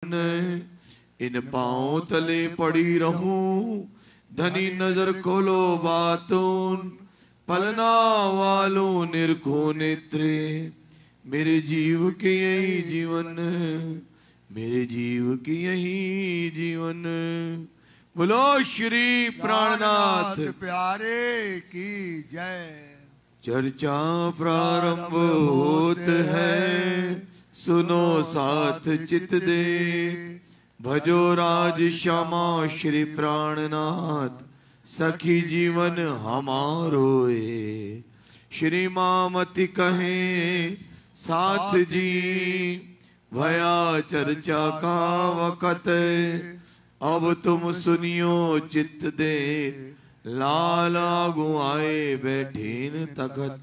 इन पांव तले पड़ी रहूं, धनी नजर खोलो बातून, पलना वालों निरखो नेत्रे, मेरे जीव के यही जीवन, मेरे जीव की यही जीवन। बोलो श्री प्राणनाथ प्यारे की जय। चर्चा प्रारंभ होत है, सुनो साथ चित दे, भजो राज श्यामा श्री प्राणनाथ, सखी जीवन हमारो ए। श्री मामति कहे साथ जी, भया चर्चा का वक़्त, अब तुम सुनियो चित्त दे, लाला गुआए बैठेन तखत,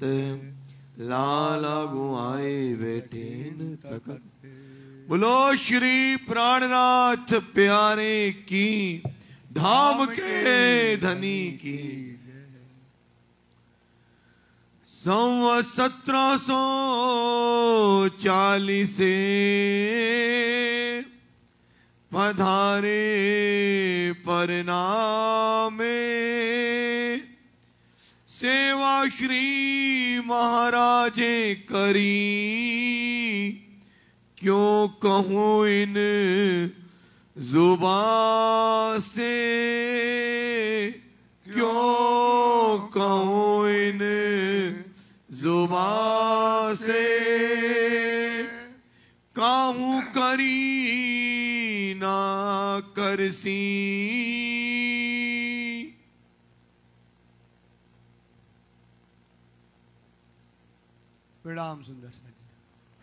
लाला गुआए बैठेन तखत। बोलो श्री प्राणनाथ प्यारे की, धाम के धनी की। 1740 पधारे परिणामे, सेवा श्री महाराजे करी, क्यों कहूँ इन जुबां से, क्यों कहूँ इन जुबां से, काहू करी ना करसी। प्रणाम सुंदर साथ जी।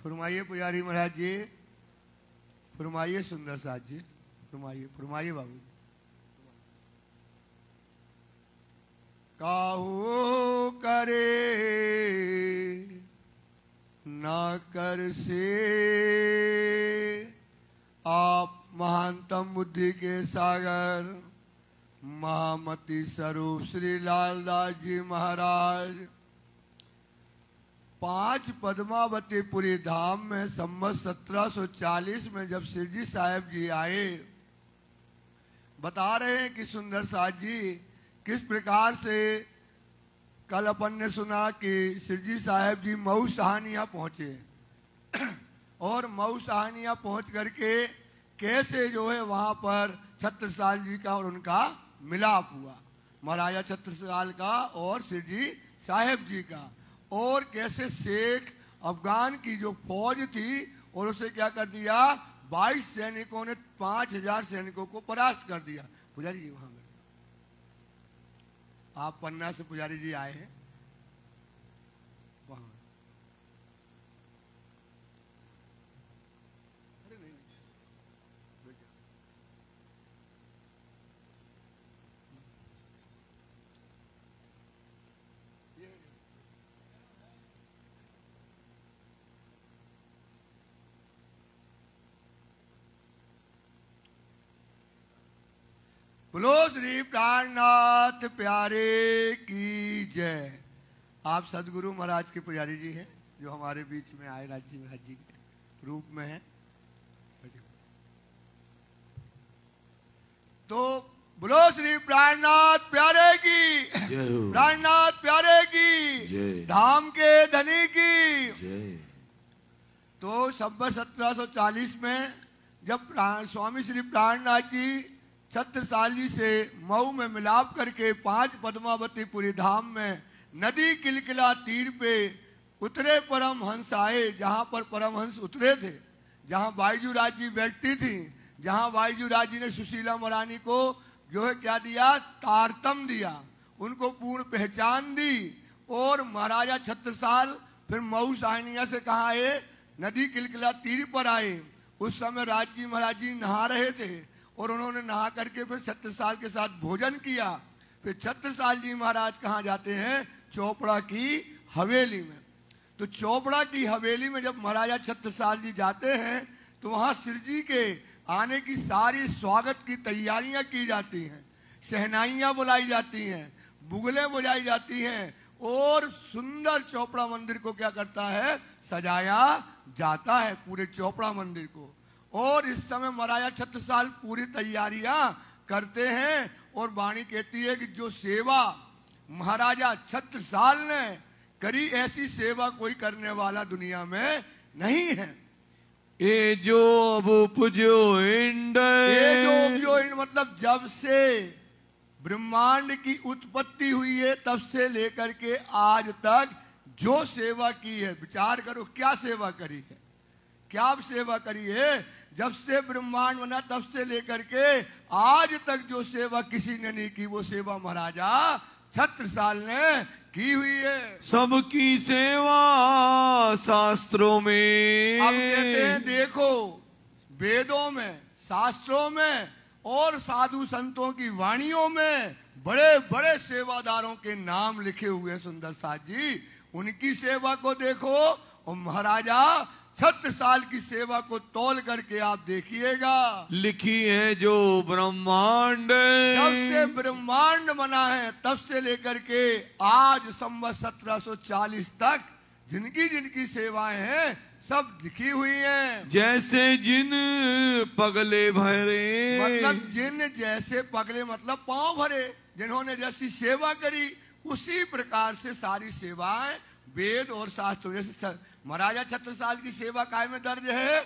फरमाइए पुजारी महाराज जी, फरमाइए सुंदर साथ जी, फरमाइए फरमाइए बाबू। काहू करे ना कर से, आप महानतम बुद्धि के सागर महामती स्वरूप श्री लालदास जी महाराज 5 पद्मावतीपुरी धाम में संवत 1740 में जब सिरजी साहब जी आए, बता रहे हैं कि सुंदर साथ जी किस प्रकार से कल अपन ने सुना कि सिरजी साहब जी मऊ सहानिया पहुंचे और मऊ सहानिया पहुंच करके कैसे जो है वहां पर छत्रसाल जी का और उनका मिलाप हुआ, महाराजा छत्रसाल का और सिरजी साहब जी का, और कैसे शेख अफगान की जो फौज थी और उसे क्या कर दिया, 22 सैनिकों ने 5000 सैनिकों को परास्त कर दिया। पुजारी जी वहां आप पन्ना से पुजारी जी आए हैं वहां। अरे नहीं, बोलो श्री प्राणनाथ प्यारे की जय। आप सदगुरु महाराज के पुजारी जी हैं जो हमारे बीच में आए, राजी महाराज जी के रूप में हैं। तो बोलो श्री प्राणनाथ प्यारे की, प्राणनाथ प्यारे की, धाम के धनी की। तो संवत 1740 में जब स्वामी श्री प्राणनाथ जी छत्रसाल जी से मऊ में मिलाप करके 5 पद्मावतीपुरी धाम में नदी किलकिला तीर पे उतरे परमहंस आए, जहां पर परमहंस उतरे थे, जहां बाईजूराज जी बैठती थी, जहां बाईजूराज जी ने सुशीला महारानी को जो है क्या दिया, तारतम दिया, उनको पूर्ण पहचान दी। और महाराजा छत्रसाल फिर मऊ सहानिया से कहा आए, नदी किलकिला तीर पर आए। उस समय राजी महाराज जी नहा रहे थे और उन्होंने नहा करके फिर छत्रसाल के साथ भोजन किया। फिर छत्रसाल जी महाराज कहाँ जाते हैं, चोपड़ा की हवेली में। तो चोपड़ा की हवेली में जब महाराजा छत्रसाल जी जाते हैं तो वहां सिरजी के आने की सारी स्वागत की तैयारियां की जाती हैं, शहनाइयां बुलाई जाती हैं, बुगलें बुलाई जाती हैं और सुंदर चोपड़ा मंदिर को क्या करता है, सजाया जाता है पूरे चोपड़ा मंदिर को। और इस समय महाराजा छत्रसाल पूरी तैयारियां करते हैं और वाणी कहती है कि जो सेवा महाराजा छत्रसाल ने करी ऐसी सेवा कोई करने वाला दुनिया में नहीं है। ये जो अब उपजो इंड, ये जो उपजो इंड मतलब जब से ब्रह्मांड की उत्पत्ति हुई है तब से लेकर के आज तक जो सेवा की है, विचार करो क्या सेवा करी है, क्या सेवा करी है। जब से ब्रह्मांड बना तब से लेकर के आज तक जो सेवा किसी ने नहीं की वो सेवा महाराजा छत्रसाल ने की हुई है। सबकी सेवा शास्त्रों में, अब कहते हैं देखो वेदों में, शास्त्रों में और साधु संतों की वाणियों में बड़े बड़े सेवादारों के नाम लिखे हुए हैं सुंदर साथ जी, उनकी सेवा को देखो और महाराजा छत्रसाल की सेवा को तौल करके आप देखिएगा। लिखी है जो ब्रह्मांड, जब से ब्रह्मांड बना है तब से लेकर के आज संवत 1740 तक जिनकी जिनकी सेवाएं हैं सब लिखी हुई हैं। जैसे जिन पगले भरे, मतलब जिन जैसे पगले मतलब पांव भरे, जिन्होंने जैसी सेवा करी उसी प्रकार से सारी सेवाएं वेद और शास्त्रों, जैसे महाराजा छत्रसाल की सेवा काय में दर्ज है,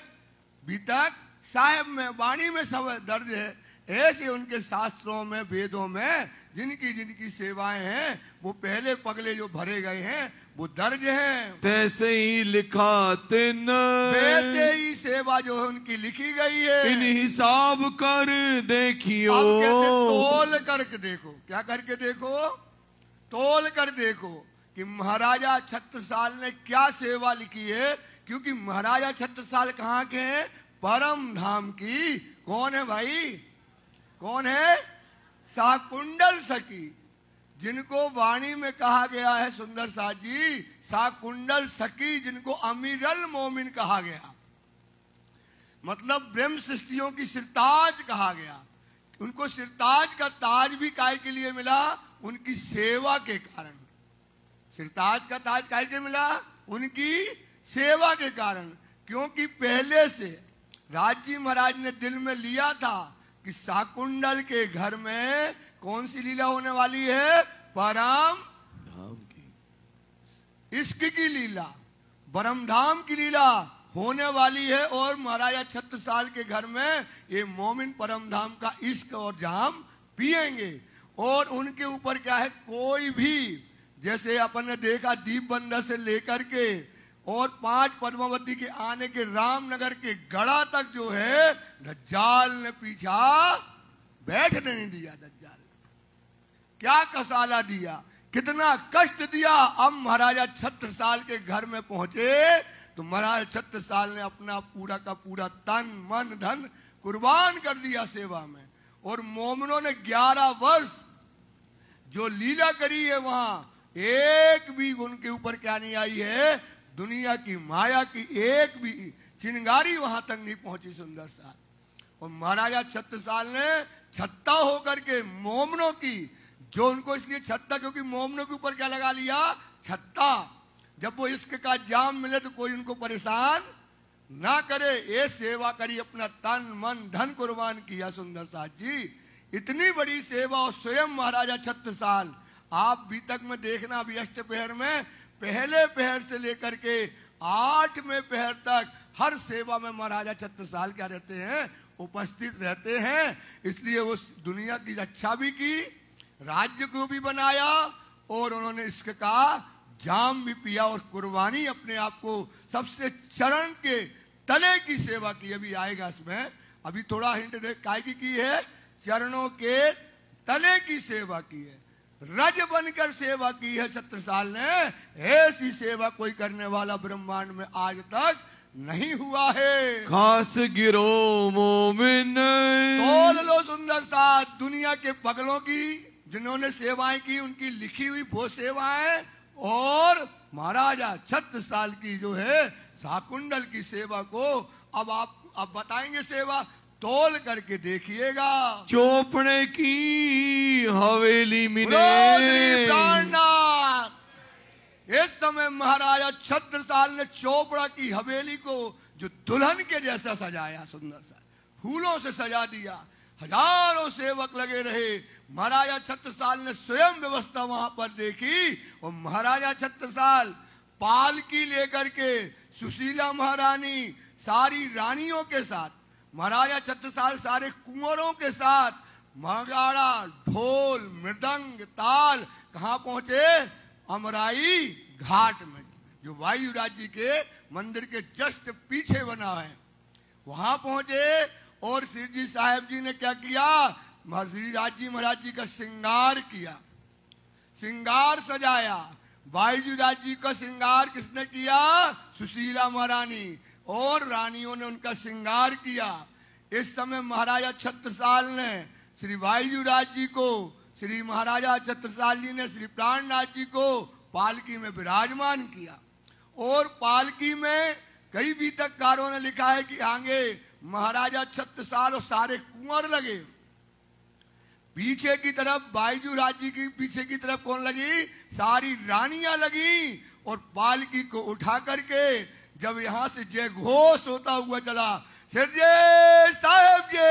बीतक साहेब में, वाणी में सब दर्ज है, ऐसे उनके शास्त्रों में वेदों में जिनकी जिनकी सेवाएं हैं वो पहले पगले जो भरे गए हैं वो दर्ज हैं। तैसे ही लिखा तिन, वैसे ही सेवा जो है उनकी लिखी गई है। इन हिसाब कर देखियो, अब कहते तोल करके देखो, क्या करके देखो, तोल कर देखो कि महाराजा छत्रसाल ने क्या सेवा लिखी है। क्योंकि महाराजा छत्रसाल कहाँ के हैं, परम धाम की। कौन है भाई, कौन है, शाकुंडल सखी, जिनको वाणी में कहा गया है सुंदर साथ जी शाकुंडल सखी, जिनको अमीरल मोमिन कहा गया, मतलब ब्रह्म सृष्टियों की सिरताज कहा गया। उनको सिरताज का ताज भी काय के लिए मिला, उनकी सेवा के कारण। सिरताज का ताज काय के मिला, उनकी सेवा के कारण। क्योंकि पहले से राजी महाराज ने दिल में लिया था कि शाकुंडल के घर में कौन सी लीला होने वाली है, परम धाम की, इश्क की लीला, परम धाम की लीला होने वाली है। और महाराजा छत्रसाल के घर में ये मोमिन परम धाम का इश्क और जाम पिएंगे। और उनके ऊपर क्या है, कोई भी, जैसे अपन ने देखा दीप बंदर से लेकर के और 5 पद्मावती के आने के रामनगर के गढ़ा तक जो है दज्जाल ने पीछा बैठने नहीं दिया। दज्जाल क्या कसाला दिया, कितना कष्ट दिया। अब महाराजा छत्रसाल के घर में पहुंचे तो महाराजा छत्रसाल ने अपना पूरा का पूरा तन मन धन कुर्बान कर दिया सेवा में। और मोमिनों ने 11 वर्ष जो लीला करी है वहां एक भी उनके ऊपर क्या नहीं आई है, दुनिया की माया की एक भी चिंगारी वहां तक नहीं पहुंची सुंदर सा। और महाराजा छत्रसाल ने छत्ता होकर के मोमनों की, जो उनको इसलिए छत्ता क्योंकि मोमनों के ऊपर क्या लगा लिया, छत्ता। जब वो इश्क का जाम मिले तो कोई उनको परेशान ना करे, ये सेवा करी, अपना तन मन धन कुर्बान किया सुंदर साथ जी। इतनी बड़ी सेवा। और स्वयं महाराजा छत्रसाल, आप बीतक में देखना अभी अष्टपहर में पहले पहर से लेकर के 8वें पहर तक हर सेवा में महाराजा छत्रसाल क्या रहते हैं, उपस्थित रहते हैं। इसलिए वो दुनिया की रक्षा भी की, राज्य को भी बनाया और उन्होंने इश्क का जाम भी पिया और कुर्बानी अपने आप को सबसे चरण के तले की सेवा की। अभी आएगा इसमें, अभी थोड़ा हिंट दे, काय की है, चरणों के तले की सेवा की है, रज बनकर सेवा की है छत्रसाल ने। ऐसी सेवा कोई करने वाला ब्रह्मांड में आज तक नहीं हुआ है। खास गिरो मोमिन, तोल लो सुंदर सा दुनिया के पगलों की जिन्होंने सेवाएं की, उनकी लिखी हुई वो सेवाएं और महाराजा छत्रसाल की जो है शाकुंडल की सेवा को अब बताएंगे सेवा, तोल करके देखिएगा। चोपड़े की हवेली मिले, प्राणनाथ, इस समय महाराजा छत्रसाल ने चोपड़ा की हवेली को जो दुल्हन के जैसा सजाया, सुंदर सा फूलों से सजा दिया। हजारों सेवक लगे रहे। महाराजा छत्रसाल ने स्वयं व्यवस्था वहां पर देखी और महाराजा छत्रसाल पालकी लेकर के सुशीला महारानी सारी रानियों के साथ, महाराजा छत्रसाल सारे कुंवरों के साथ, मगाड़ा, ढोल, मृदंग, ताल कहाँ पहुंचे? अमराई घाट में, जो वायुराज जी के मंदिर के जस्ट पीछे बना है, वहां पहुंचे। और श्री जी साहब जी ने क्या किया? श्री राज जी महाराज जी का श्रृंगार किया, श्रृंगार सजाया। वायुराज जी का श्रृंगार किसने किया? सुशीला महारानी और रानियों ने उनका श्रृंगार किया। इस समय महाराजा छत्रसाल ने श्री वायुराज जी को, श्री महाराजा छत्रसाल जी ने श्री प्राणनाथ जी को पालकी में विराजमान किया। और पालकी में कई बीतककारों ने लिखा है कि आगे महाराजा छत्रसाल और सारे कुंवर लगे, पीछे की तरफ वायुराज जी की पीछे की तरफ कौन लगी? सारी रानियां लगी। और पालकी को उठा करके जब यहां से जय घोष होता हुआ चला, सिरजे साहेब जी,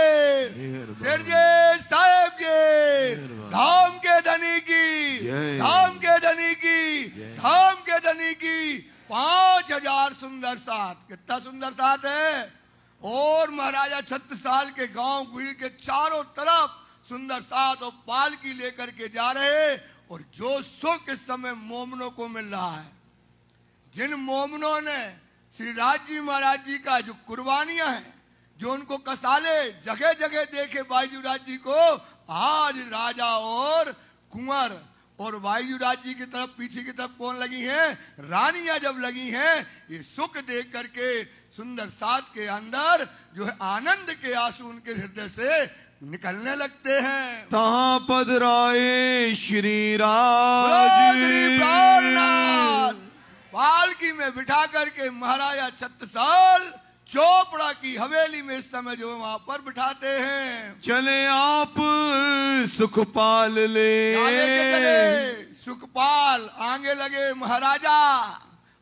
सिरजे साहेब जी, धाम के धनी की, धाम के धनी की, धाम के धनी की। 5000 सुंदर साथ, कितना सुंदर साथ है। और महाराजा छत्रसाल के गांव भीड़ के चारों तरफ सुंदर साथ और पालकी लेकर के जा रहे। और जो सुख इस समय मोमनों को मिल रहा है, जिन मोमनों ने श्री राज जी महाराज जी का जो कुर्बानियां हैं, जो उनको कसाले जगह जगह देखे वायुराज जी को, आज राजा और कुंवर और वायुराज जी की तरफ पीछे की तरफ कौन लगी हैं? रानियां जब लगी हैं, ये सुख देख करके सुंदर साथ के अंदर जो है आनंद के आंसू उनके हृदय से निकलने लगते हैं। तहाँ पधराए श्री राज, पालकी में बिठा करके महाराजा छत्रसाल चोपड़ा की हवेली में इस समय जो वहां पर बिठाते हैं। चले आप सुखपाल ले, चले सुखपाल, आगे लगे महाराजा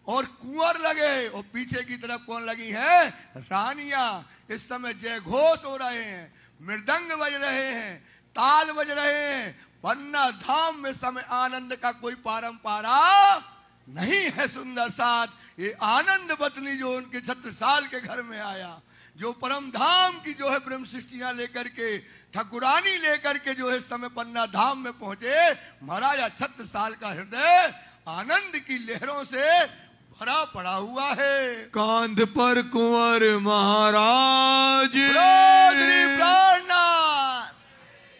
और कुंवर लगे और पीछे की तरफ कौन लगी है? रानियां। इस समय जय घोष हो रहे हैं, मृदंग बज रहे हैं, ताल बज रहे हैं। पन्ना धाम में समय आनंद का कोई पारंपरा नहीं है। सुंदर साथ ये आनंद बतनी जो उनके छत्रसाल के घर में आया, जो परम धाम की जो है ब्रह्म सृष्टियां लेकर के, ठकुरानी लेकर के जो है समय पन्ना धाम में पहुंचे, महाराजा छत्रसाल का हृदय आनंद की लहरों से भरा पड़ा हुआ है। कांध पर कुंवर महाराज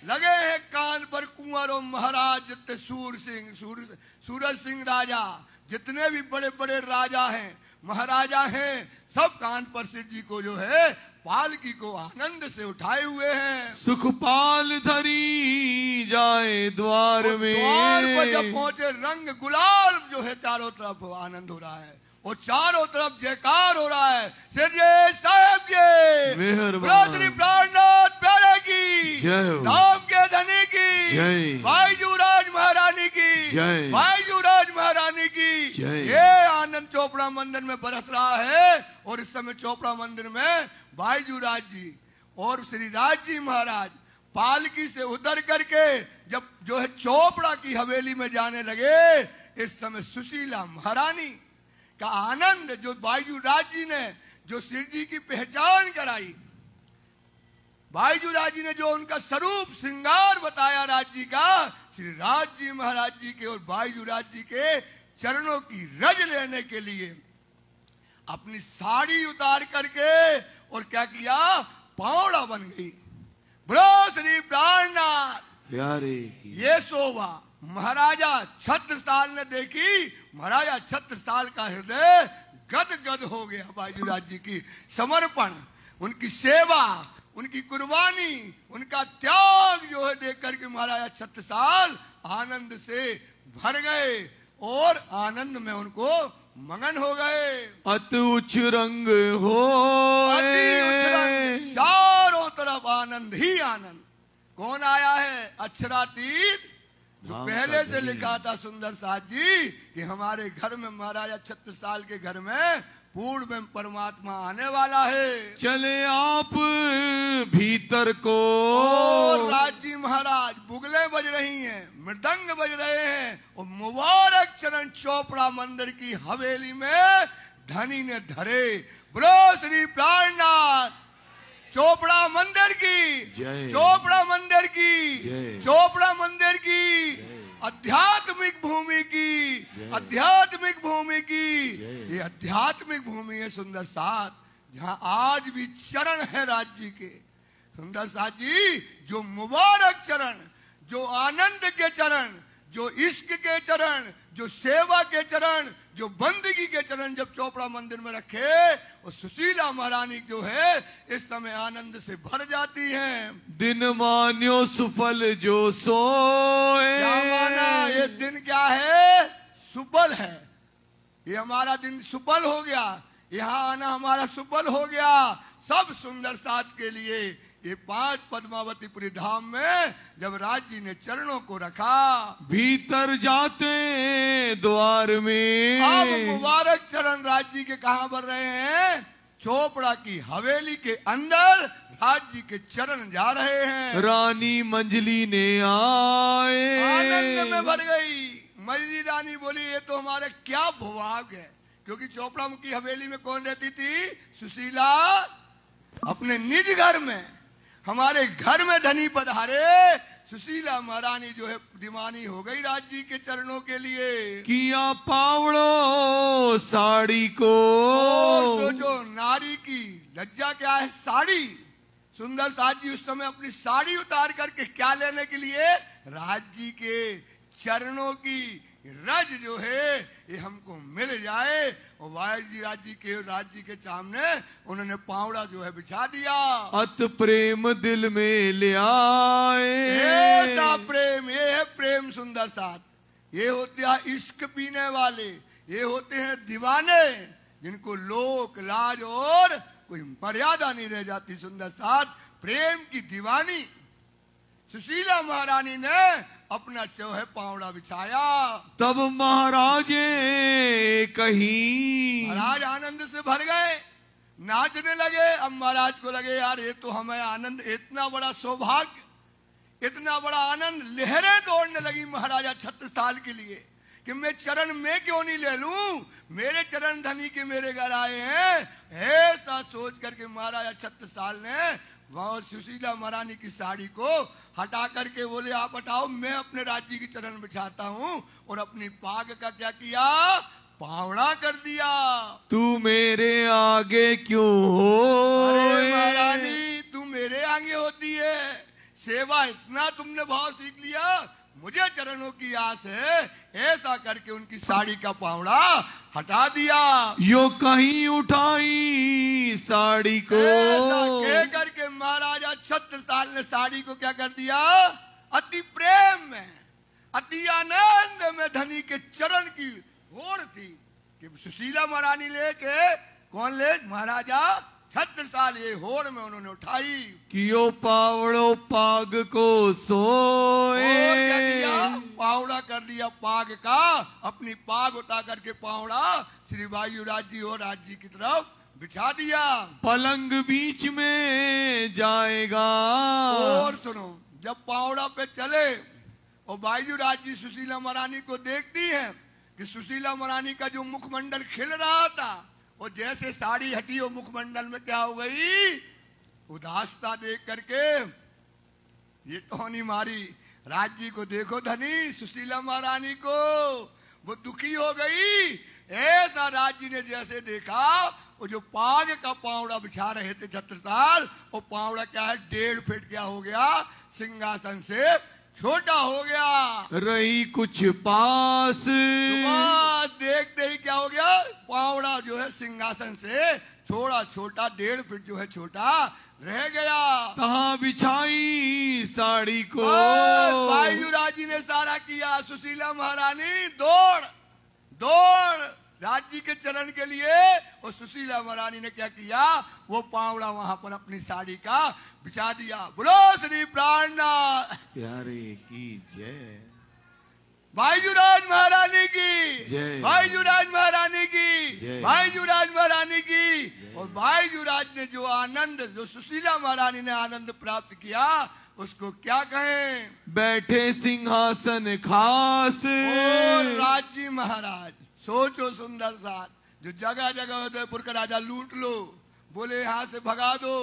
लगे हैं, कान पर कुंवर और महाराज जितने सूरज सिंह राजा, जितने भी बड़े बड़े राजा हैं, महाराजा हैं, सब कान पर सिर जी को जो है पालकी को आनंद से उठाए हुए हैं। सुखपाल धरी जाए द्वार में, द्वार पर जब पहुंचे रंग गुलाल जो है चारों तरफ आनंद हो रहा है और चारों तरफ जयकार हो रहा है। सिरजे साहेब जी, श्री प्राणनाथ प्यारे की, धाम के धनी की, वायुराज महारानी की, वायुराज महारानी की। ये आनंद चोपड़ा मंदिर में बरस रहा है। और इस समय चोपड़ा मंदिर में वायुराज जी और श्री राज जी महाराज पालकी से उतर करके जब जो है चोपड़ा की हवेली में जाने लगे, इस समय सुशीला महारानी का आनंद, जो वायुराज जी ने जो शिव जी की पहचान कराई, वायुराज जी ने जो उनका स्वरूप श्रृंगार बताया राज जी का, श्री राज जी महाराज जी के और वायुराज जी के चरणों की रज लेने के लिए अपनी साड़ी उतार करके और क्या किया? पावड़ा बन गई। बोलो श्री प्राणनाथ प्यारे। ये शोभा महाराजा छत्रसाल ने देखी, महाराजा छत्रसाल का हृदय गद गद हो गया। वायुराज जी की समर्पण, उनकी सेवा, उनकी कुर्बानी, उनका त्याग जो है देख करके महाराजा छत्रसाल आनंद से भर गए और आनंद में उनको मगन हो गए। अति उच्च रंग हो, चारों तरफ आनंद ही आनंद। कौन आया है? अक्षरातीत, जो पहले से लिखा था सुंदर साथ जी कि हमारे घर में, महाराजा छत्रसाल के घर में पूर्ण में परमात्मा आने वाला है। चले आप भीतर को। और राज जी महाराज बुगले बज रही हैं, मृदंग बज रहे हैं, और मुबारक चरण चोपड़ा मंदिर की हवेली में धनी ने धरे। बोलो श्री प्राणनाथ चोपड़ा मंदिर की जय। चोपड़ा मंदिर की जय। चोपड़ा मंदिर की आध्यात्मिक भूमि की आध्यात्मिक भूमि की ये आध्यात्मिक भूमि है सुंदर साथ, जहाँ आज भी चरण है राज जी के। सुंदर साथ जी जो मुबारक चरण, जो आनंद के चरण, जो इश्क के चरण, जो सेवा के चरण, जो बंदगी के चरण जब चोपड़ा मंदिर में रखे, और सुशीला महारानी जो है इस समय आनंद से भर जाती हैं। दिन मान्यो सुफल जो सोए। क्या माना? ये दिन क्या है? सुफल है। ये हमारा दिन सुफल हो गया, यहाँ आना हमारा सुफल हो गया। सब सुंदर साथ के लिए ये 5 पद्मावतीपुरी धाम में जब राज जी ने चरणों को रखा, भीतर जाते द्वार में। अब मुबारक चरण राज जी के कहाँ बढ़ रहे हैं? चोपड़ा की हवेली के अंदर राज जी के चरण जा रहे हैं। रानी मंजली ने आए, आनंद में भर गई। मंजली रानी बोली ये तो हमारे क्या भोग है, क्योंकि चोपड़ा की हवेली में कौन रहती थी? सुशीला अपने निज घर में। हमारे घर में धनी पधारे, सुशीला महारानी जो है दीवानी हो गई राज जी के चरणों के लिए। किया पावड़ो साड़ी को। सोचो नारी की लज्जा क्या है? साड़ी। सुंदर साथ जी उस समय अपनी साड़ी उतार करके क्या लेने के लिए? राज जी के चरणों की रज जो है ये हमको मिल जाए। और वायु जी राज जी के सामने उन्होंने पावड़ा जो है बिछा दिया। अत प्रेम दिल में ले आए। ऐसा प्रेम, ये है प्रेम सुंदर साथ। ये होते हैं इश्क पीने वाले, ये होते हैं दीवाने, जिनको लोक लाज और कोई मर्यादा नहीं रह जाती। सुंदर साथ प्रेम की दीवानी सुशीला महारानी ने अपना जो है पावड़ा बिछाया। तब महाराजे कहीं, महाराज आनंद से भर गए, नाचने लगे। अब महाराज को लगे यार ये तो हमें आनंद, इतना बड़ा सौभाग्य, इतना बड़ा आनंद, लहरें दौड़ने लगी महाराजा छत्रसाल के लिए कि मैं चरण में क्यों नहीं ले लूं, मेरे चरण धनी के मेरे घर आए हैं। ऐसा सोच करके महाराजा छत्रसाल ने वह सुशीला महारानी की साड़ी को हटा करके बोले आप हटाओ, मैं अपने राज्य की चरण बिछाता हूँ। और अपनी पाग का क्या किया? पावड़ा कर दिया। तू मेरे आगे क्यों हो? अरे महारानी तू मेरे आगे होती है, सेवा इतना तुमने भाव सीख लिया, मुझे चरणों की आस है। ऐसा करके उनकी साड़ी का पावड़ा हटा दिया। यो कहीं उठाई साड़ी को। ऐसा कह करके महाराजा छत्रसाल ने साड़ी को क्या कर दिया? अति प्रेम में, अति आनंद में धनी के चरण की होड़ थी कि सुशीला महारानी लेके कौन ले? महाराजा छत्रसाल ये होड़ में उन्होंने उठाई। कियो पावड़ो पाग को सोए। और क्या किया? पावड़ा कर दिया पाग का। अपनी पाग उठा करके पावड़ा श्री वायुराज जी और राज जी की तरफ बिछा दिया। पलंग बीच में जाएगा। और सुनो, जब पावड़ा पे चले और वायुराज जी सुशीला महारानी को देखती हैं कि सुशीला महारानी का जो मुखमंडल खिल रहा था, और जैसे साड़ी हटी और मुखमंडल में क्या हो गई? उदासता देख करके ये टोनी मारी। राज जी को देखो धनी, सुशीला महारानी को, वो दुखी हो गई। ऐसा राज जी ने जैसे देखा, वो जो पाग का पावड़ा बिछा रहे थे छत्रसाल, वो पावड़ा क्या है? 1.5 फीट क्या हो गया? सिंहासन से छोटा हो गया। रही कुछ पास। देखते ही क्या हो गया? पावड़ा जो है सिंहासन से थोड़ा छोटा, 1.5 फीट जो है छोटा रह गया। कहाँ बिछाई साड़ी को। वायुराज जी ने सारा किया। सुशीला महारानी दौड़ दौड़ राज्य के चरण के लिए, और सुशीला महारानी ने क्या किया? वो पावड़ा वहां पर अपनी साड़ी का बिछा दिया। बोलो श्री प्राणनाथ प्यारे की जय। भाईजूराज महारानी की जय। भाईजूराज महारानी की जय। भाईजूराज महारानी की। और भाईजूराज ने जो आनंद, जो सुशीला महारानी ने आनंद प्राप्त किया, उसको क्या कहें। बैठे सिंहासन खास और राज्य महाराज, सोचो सुंदर साथ, जो जगह जगह उदयपुर का राजा लूट लो, बोले यहाँ से भगा दो,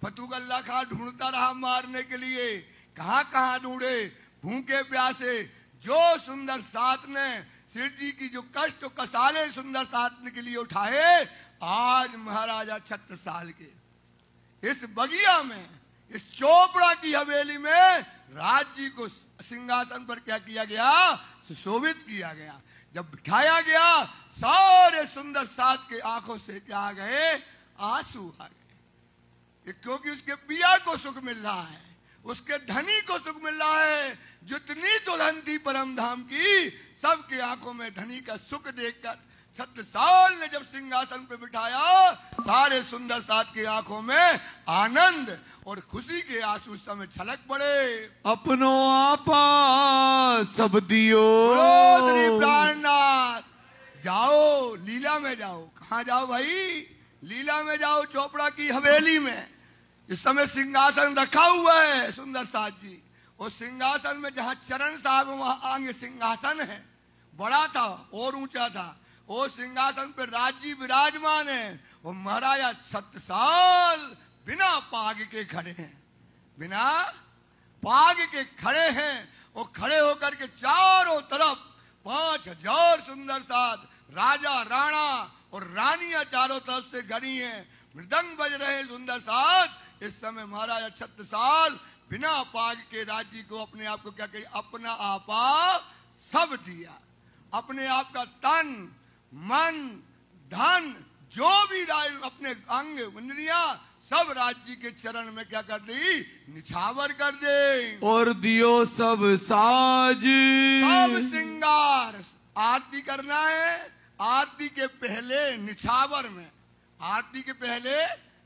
फतू गल्ला खां ढूंढता रहा मारने के लिए, कहाँ कहाँ ढूंढे, भूखे प्यासे। जो सुंदर साथ ने सेठ जी की जो कष्ट कसाले सुंदर साथ के लिए उठाए, आज महाराजा छत्रसाल के इस बगिया में, इस चोपड़ा की हवेली में राज्य को सिंहासन पर क्या किया गया, सुशोभित किया गया। जब बिठाया गया, सारे सुंदर साथ के आंखों से क्या आ गए, आंसू आ गए, क्योंकि उसके पिया को सुख मिल रहा है, उसके धनी को सुख मिल रहा है। जितनी दुल्हन थी परम धाम की, सबके आंखों में धनी का सुख देखकर छत्रसाल ने जब सिंहासन पे बिठाया, सारे सुंदर साथ की आंखों में आनंद और खुशी के आंसू समय छलक पड़े। अपनो आपा सब दियो। प्राणनाथ, जाओ लीला में जाओ। कहाँ जाओ भाई, लीला में जाओ, चोपड़ा की हवेली में। इस समय सिंहासन रखा हुआ है सुंदर साथ जी। और सिंहासन में जहाँ चरण साहब, वहां आगे सिंहासन है, बड़ा था और ऊंचा था। वो सिंहासन पे राज्य विराजमान है। और महाराजा छत्रसाल बिना पाग के खड़े हैं, बिना पाग के खड़े हैं। और खड़े होकर के चारों तरफ 5000 सुंदर साथ, राजा राणा और रानियां चारों तरफ से गड़ी हैं, मृदंग बज रहे हैं सुंदर साथ। इस समय महाराजा छत्रसाल बिना पाग के राज्य को, अपने आप को क्या करिए, अपना आपा सब दिया। अपने आप का तन मन धन जो भी अपने अंग इंद्रियां सब राज्य के चरण में क्या कर दी, निछावर कर दे। और दियो सब साज, सब श्रृंगार। आरती करना है, आरती के पहले निछावर में, आरती के पहले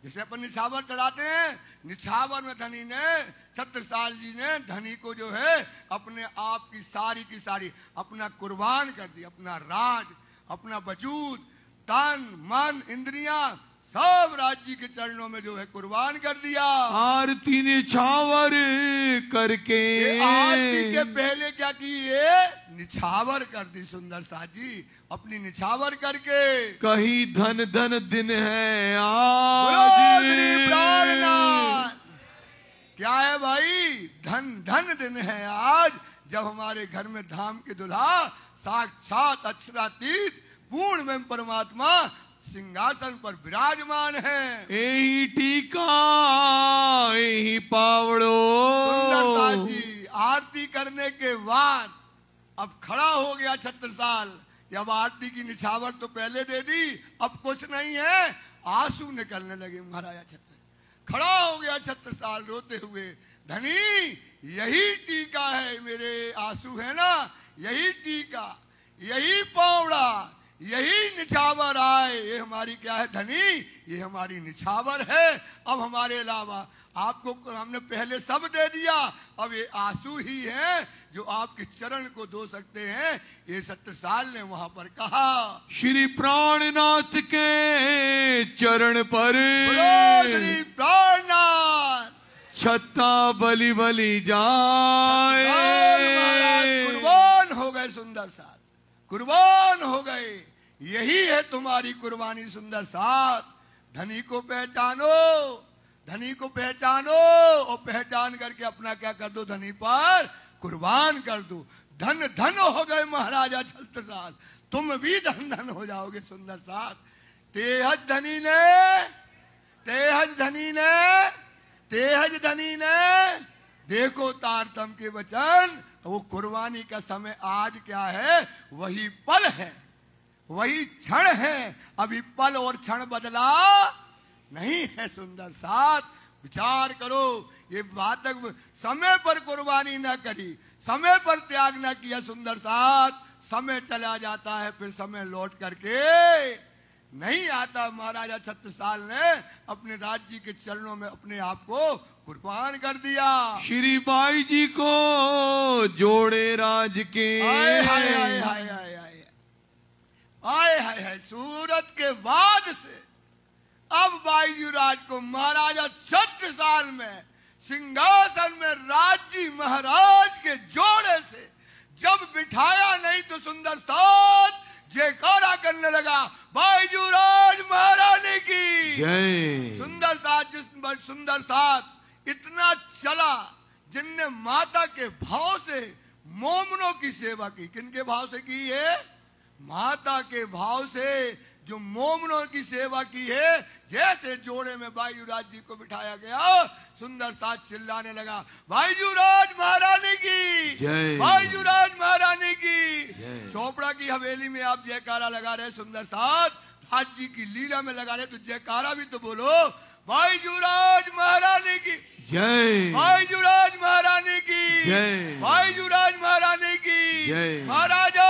जिसे अपन निछावर चढ़ाते हैं, निछावर में धनी ने, छत्रसाल जी ने धनी को जो है अपने आप की सारी अपना कुर्बान कर दी। अपना राज, अपना वजूद, तन मन इंद्रियां सब राज्य के चरणों में जो है कुर्बान कर दिया। आरती निछावर करके, आरती के पहले क्या की, ये निछावर कर दी सुंदर साथ जी, अपनी निछावर करके। कहीं धन धन दिन है आज। क्या है भाई, धन धन दिन है आज, जब हमारे घर में धाम के दुल्हा साक्षात अक्षरातीत पूर्ण में परमात्मा सिंहासन पर विराजमान है। यही टीका यही पावड़ो। सुंदरता जी आरती करने के बाद अब खड़ा हो गया छत्रसाल। जब आरती की निछावर तो पहले दे दी, अब कुछ नहीं है, आंसू निकलने लगे महाराजा छत्र। खड़ा हो गया छत्रसाल रोते हुए, धनी यही टीका है, मेरे आंसू है ना, यही टीका, यही पावड़ा, यही निछावर आए, ये हमारी क्या है धनी, ये हमारी निछावर है। अब हमारे अलावा आपको हमने पहले सब दे दिया, अब ये आंसू ही है जो आपके चरण को धो सकते हैं। ये छत्रसाल ने वहां पर कहा। श्री प्राणनाथ के चरण पर, श्री प्राणनाथ छत्ता बलि बलि जाए। कुर्बान हो गए सुंदर साथ, कुर्बान हो गए। यही है तुम्हारी कुर्बानी सुंदर साथ। धनी को पहचानो, धनी को पहचानो और पहचान करके अपना क्या कर दो, धनी पर कुर्बान कर दो। धन धन हो गए महाराजा छत्रसाल, तुम भी धन धन हो जाओगे सुंदर साथ। तेहज धनी ने, तेहज धनी ने, तेहज धनी ने, देखो तारतम के वचन, वो कुर्बानी का समय आज क्या है, वही पल है, वही क्षण है। अभी पल और क्षण बदला नहीं है सुंदर साथ। विचार करो, ये बात समय पर कुर्बानी न करी, समय पर त्याग न किया सुंदर साथ, समय चला जाता है, फिर समय लौट करके नहीं आता। महाराजा छत्रसाल ने अपने राज्य के चरणों में अपने आप को कुर्बान कर दिया। श्री बाई जी को जोड़े राज के। हाय हाय हाय हाय हाय हाय हाय हाय हाय। सूरत के बाद से अब बाईजूराज को महाराजा छत्रसाल में सिंहासन में राज्य महाराज के जोड़े से जब बिठाया नहीं तो सुंदर साथ जयकारा करने लगा, बाईजूराज महारानी की जय। सुंदर साथ, जिस सुंदर साथ इतना चला जिनने माता के भाव से मोमनों की सेवा की। किनके भाव से की है? माता के भाव से जो मोमनों की सेवा की है। जैसे जोड़े में बाईजूराज जी को बिठाया गया, सुंदर साथ चिल्लाने लगा, बाईजूराज महारानी की जय, बाईजूराज महारानी की जय। चोपड़ा की हवेली में आप जयकारा लगा रहे सुंदर साथ, राज जी की लीला में लगा रहे तो जयकारा भी तो बोलो, बाईजूराज महारानी की जय, बाईजूराज महारानी की जय, बाईजूराज महारानी की जय, महाराजा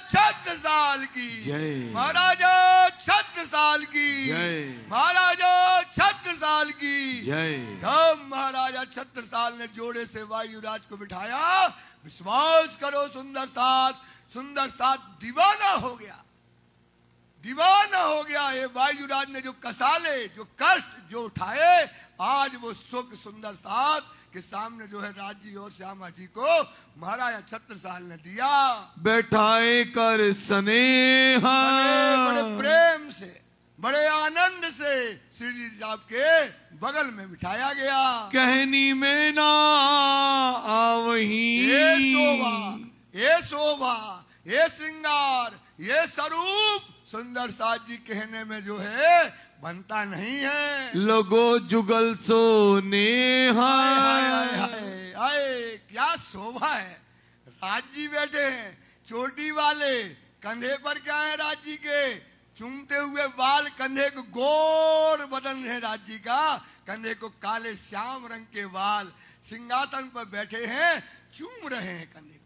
छत्रसाल की जय, महाराजा छत्रसाल की जय, महाराजा छत्रसाल की जय। जब महाराजा छत्रसाल ने जोड़े से बाईजूराज को बिठाया, विश्वास करो सुंदर साथ दीवाना हो गया, दीवाना हो गया। ये बाईजूराज ने जो कसाले, जो कष्ट जो उठाए, आज वो सुख सुंदर साथ के सामने जो है राजी और श्यामा जी को महाराजा छत्रसाल ने दिया। बैठाए कर स्नेहा, बड़े प्रेम से, बड़े आनंद से श्री जी साहब के बगल में बिठाया गया। कहनी में ना आवही, ये शोभा, ये शोभा, ये श्रृंगार, ये स्वरूप सुंदर साथ जी कहने में जो है बनता नहीं है। लगो जुगल सोने क्या शोभा है। राज जी बैठे हैं, चोटी वाले, कंधे पर क्या है राज जी के? चूमते हुए बाल, कंधे को गोर बदन है राज जी का, कंधे को काले श्याम रंग के बाल, सिंहासन पर बैठे हैं, चूम रहे हैं कंधे को,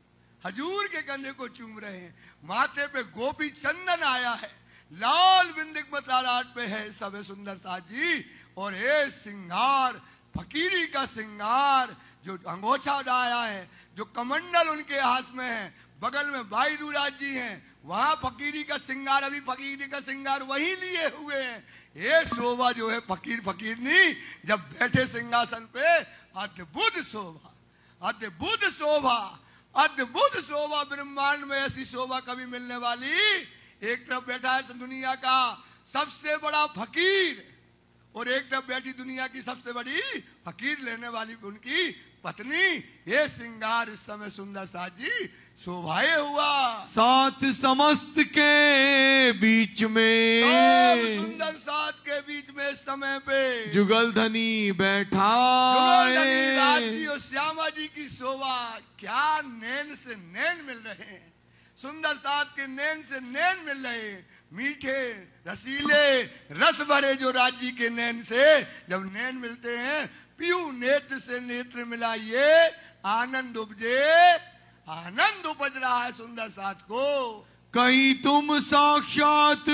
हजूर के कंधे को चूम रहे हैं। माथे पे गोपी चंदन आया है, लाल बिंदिक मतलाट पे है सब सुंदर साथ जी। और ये सिंगार, फकीरी का सिंगार, जो अंगोछा डाया है, जो कमंडल उनके हाथ में है, बगल में बाईजूराज जी हैं, वहां फकीरी का सिंगार, अभी फकीरी का सिंगार वही लिए हुए हैं। ये शोभा जो है फकीरनी जब बैठे सिंहासन पे, अद्भुत शोभा, अद्भुत शोभा, अद्भुत शोभा। ब्रह्मांड में ऐसी शोभा कभी मिलने वाली? एक तरफ बैठा है तो दुनिया का सबसे बड़ा फकीर, और एक तरफ बैठी दुनिया की सबसे बड़ी फकीर लेने वाली उनकी पत्नी। ये श्रृंगार इस समय सुंदर साथ जी शोभाए हुआ। साथ समस्त के बीच में, सुंदर साथ के बीच में इस समय पे जुगल धनी बैठा है। राज जी और श्यामा जी की शोभा, क्या नैन से नैन मिल रहे हैं, सुंदर साथ के नैन से नैन मिल रहे हैं। मीठे रसीले रस भरे जो राज जी के नैन से जब नैन मिलते हैं, पीयू नेत्र से नेत्र मिलाइए, आनंद उपजे, आनंद उपज रहा है सुंदर साथ को। कहीं तुम साक्षात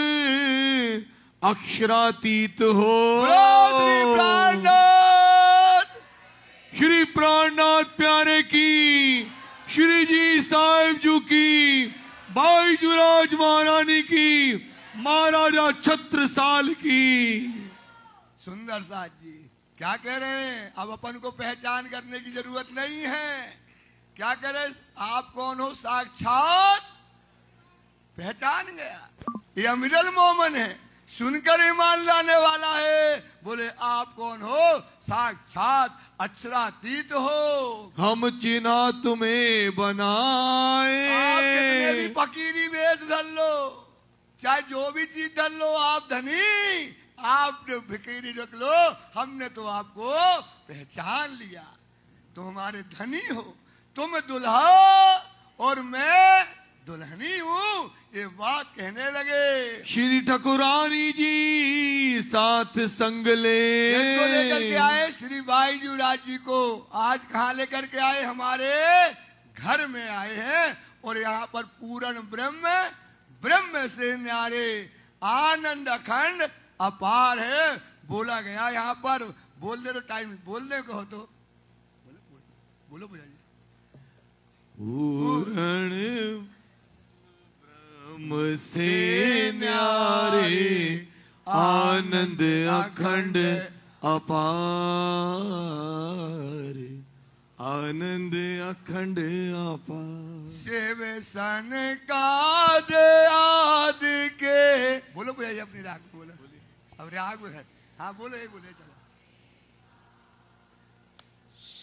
अक्षरातीत हो। श्री प्राणनाथ प्यारे की, श्री जी साहिब जी की, बाईजूराज महारानी की, महाराजा छत्रसाल की। सुंदर साथ जी क्या कह रहे हैं? अब अपन को पहचान करने की जरूरत नहीं है। क्या करें? आप कौन हो? साक्षात पहचान गया, ये अमीरुल मोमिन है, सुनकर ईमान लाने वाला है। बोले आप कौन हो? साक्षात अक्षरातीत हो। हम चिन्हा तुम्हें बनाए। आप कितने भी फकीरी वेश धर लो, चाहे जो भी चीज धर लो, आप धनी, आप फकीरी रख लो, हमने तो आपको पहचान लिया। तुम हमारे धनी हो, तुम दुल्हा और मैं दुल्हनी हूँ, ये बात कहने लगे। श्री ठाकुरानी जी साथ संग लेकर के आए श्री बाईजूराज जी को। आज कहाँ लेकर के आए? हमारे घर में आए हैं। और यहाँ पर पूर्ण ब्रह्म, ब्रह्म से न्यारे, आनंद अखंड अपार है। बोला गया यहाँ पर बोल दे तो टाइम बोलने को हो तो बोलो भैया जी। पूर्ण ब्रह्म से न्यारे आनंद अखंड अपार, आनंद अखंड अपार। शिव सन का दे आदि के, बोलो भैया जी अपनी राग में बोलो, अब राग में है। हाँ बोलो एक बोले चलो।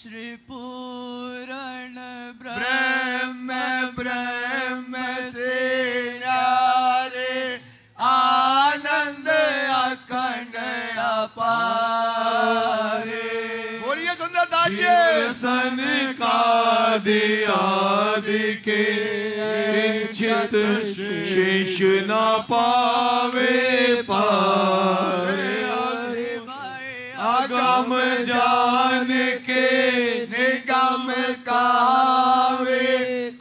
श्री पूर्ण ब्रह्म ब्रह्म से न्यारे आनंद अखंड अपारे। बोलिए सुंदरदास जी। सन का दे आदि के चित शेष न पावे पार, अगम जान के निगम कावे,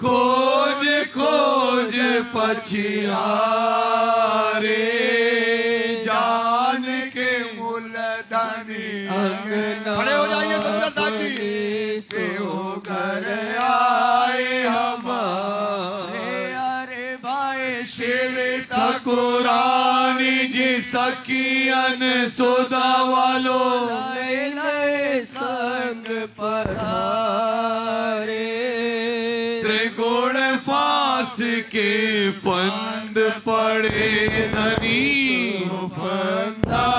खोज खोज पछियारे, जान के मूलधनी खड़े हो जाइए सुंदरदास जी। से हो घर आए हमारे, अरे भाई शिव ठाकुरानी जी सखियन सुधा वालो, नए संग पधारे। त्रिगुण फास के फंद पड़े धनी, फंदा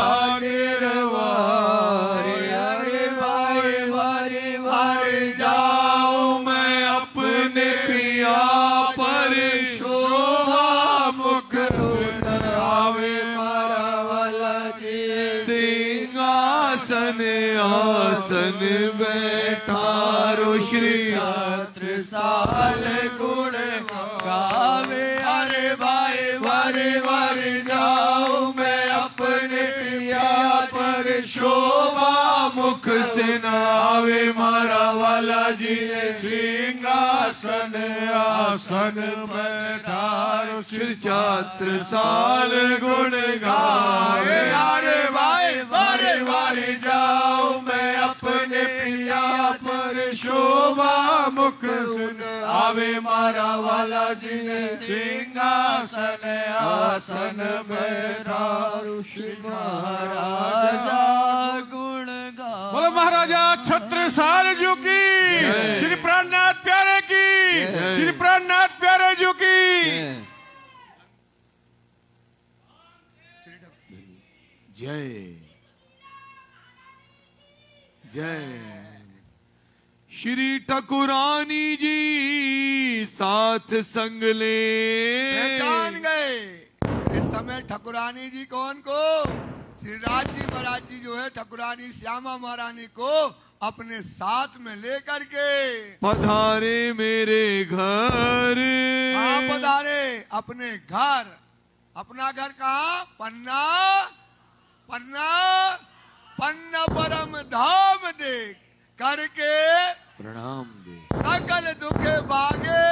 गिरवारे। अरे भाई वारे वारे जाओ मैं अपने पिया पर, शोभा मुख सुनावे मारा वाला जी। सिंहासन आसन बैठारो श्री छात्र साल गुण गावे। अरे भाई वारे वारे जाओ मैं अपने पिया पर, शोभा मुख से नावे मारा वाला जी ने। सिंहासन आसन बैठारो श्री छात्र साल गुण गावे। अरे भाई वारे वारे जाओ मैं अपने पिया पर, शोभा मुख सुन आवे मारा वाला जी ने। सिंहासन आसन बैठारो श्री राजा गुण गा। बोलो महाराजा छत्रसाल जी की, श्री प्राणनाथ प्यारे की, श्री प्राणनाथ प्यारे जी की। जय जय। श्री ठाकुरानी जी साथ संग ले, पहचान गए इस समय ठाकुरानी जी कौन को? श्री राज जी महाराज जी जो है ठाकुरानी श्यामा महारानी को अपने साथ में लेकर के पधारे मेरे घर। कहाँ पधारे? अपने घर। अपना घर कहाँ? पन्ना। पन्ना पन्ना परम धाम देख करके प्रणाम दे, सकल दुखे भागे,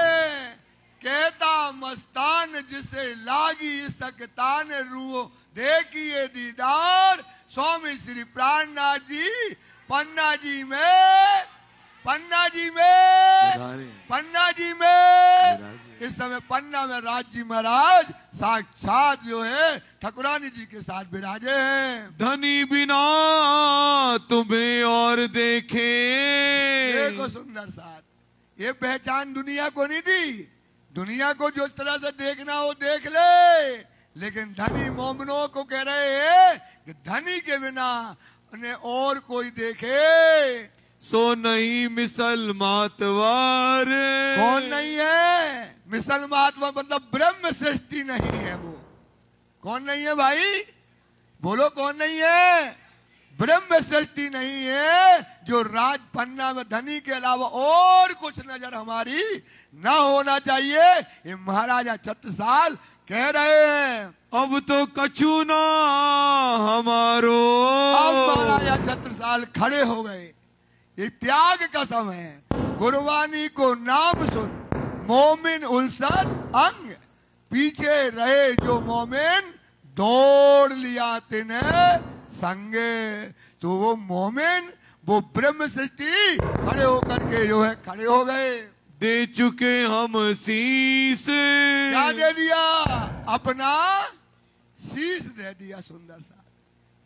कहता मस्तान जिसे लागी सकतान रूह देखिए दीदार। स्वामी श्री प्राणनाथ जी पन्ना जी में, पन्ना जी में, पन्ना जी में इस समय पन्ना में राज जी महाराज साक्षात जो है ठाकुरानी जी के साथ विराजे हैं। धनी बिना तुम्हें और देखे। देखो सुंदर साथ, ये पहचान दुनिया को नहीं दी। दुनिया को जो तरह से देखना हो देख ले, लेकिन धनी मोमनों को कह रहे हैं कि धनी के बिना उन्हें और कोई देखे सो नहीं मिसल मातवार। कौन नहीं है? मिसल महात्मा मतलब ब्रह्म सृष्टि नहीं है वो। कौन नहीं है भाई? बोलो कौन नहीं है? ब्रह्म सृष्टि नहीं है जो राज पन्ना में धनी के अलावा और कुछ नजर हमारी ना होना चाहिए। ये महाराजा छत्रसाल कह रहे हैं। अब तो कछु ना हमारो। अब महाराजा छत्रसाल खड़े हो गए। ये त्याग का समय है। गुरबानी को नाम सुन, मोमिन उलसन अंग, पीछे रहे जो मोमिन दौड़ लिया तिन्हें संगे। तो वो मोमिन, वो ब्रह्म सृष्टि खड़े होकर के जो है खड़े हो गए। दे चुके हम शीस, क्या दे दिया? अपना शीश दे दिया। सुंदर सा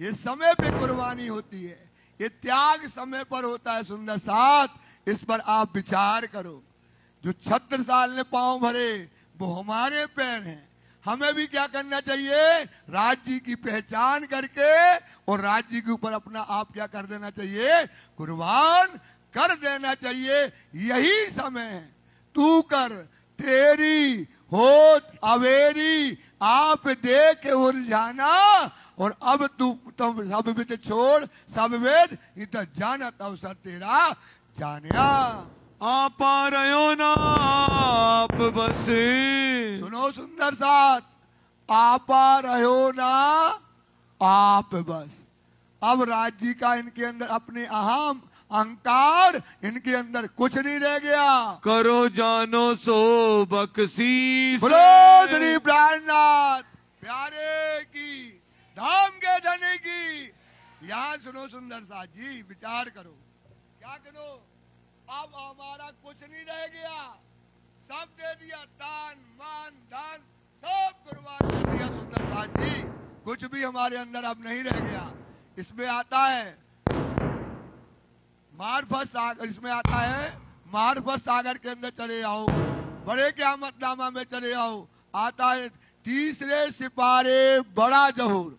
ये समय पे कुर्बानी होती है, ये त्याग समय पर होता है। सुंदर साथ इस पर आप विचार करो। जो छत्रसाल ने पांव भरे वो हमारे पैर हैं। हमें भी क्या करना चाहिए? राज्य की पहचान करके और राज्य के ऊपर अपना आप क्या कर देना चाहिए? कुर्बान कर देना चाहिए। यही समय है। तू कर तेरी होत अवेरी, आप देख उलझाना, और अब तुम सब विद छोड़ सब वेद इत जानत अवसर तेरा जानिया। आप आ रहो ना आप बस। सुनो सुंदर साथ, आप आ रहो ना आप बस। अब राज्य का इनके अंदर अपने अहम अहंकार इनके अंदर कुछ नहीं रह गया। करो जानो सो बख्शीश। बोलो श्री प्राणनाथ प्यारे की, धाम के धनी की। यहाँ सुनो सुंदर साथ जी, विचार करो। क्या करो? अब हमारा कुछ नहीं रह गया, सब दे दिया। दान मान धन सब कुर्बान कर दिया। सुंदर साथ जी, कुछ भी हमारे अंदर अब नहीं रह गया। इसमें आता है मार्फत सागर, इसमें आता है मार्फत सागर के अंदर चले आओ, बड़े क़यामतनामा में चले आओ। आता है तीसरे सिपारे बड़ा जहूर।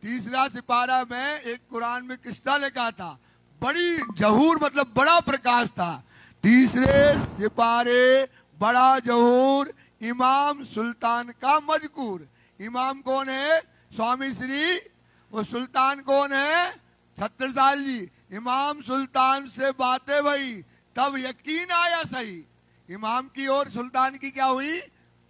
तीसरा सिपारा में एक कुरान में किस्सा लिखा था, बड़ी जहूर मतलब बड़ा प्रकाश था। तीसरे सिपारे बड़ा जहूर, इमाम सुल्तान का मजकूर। इमाम कौन है? स्वामी श्री। वो सुल्तान कौन है? छत्रसाल जी। इमाम सुल्तान से बातें हुई तब यकीन आया सही। इमाम की और सुल्तान की क्या हुई?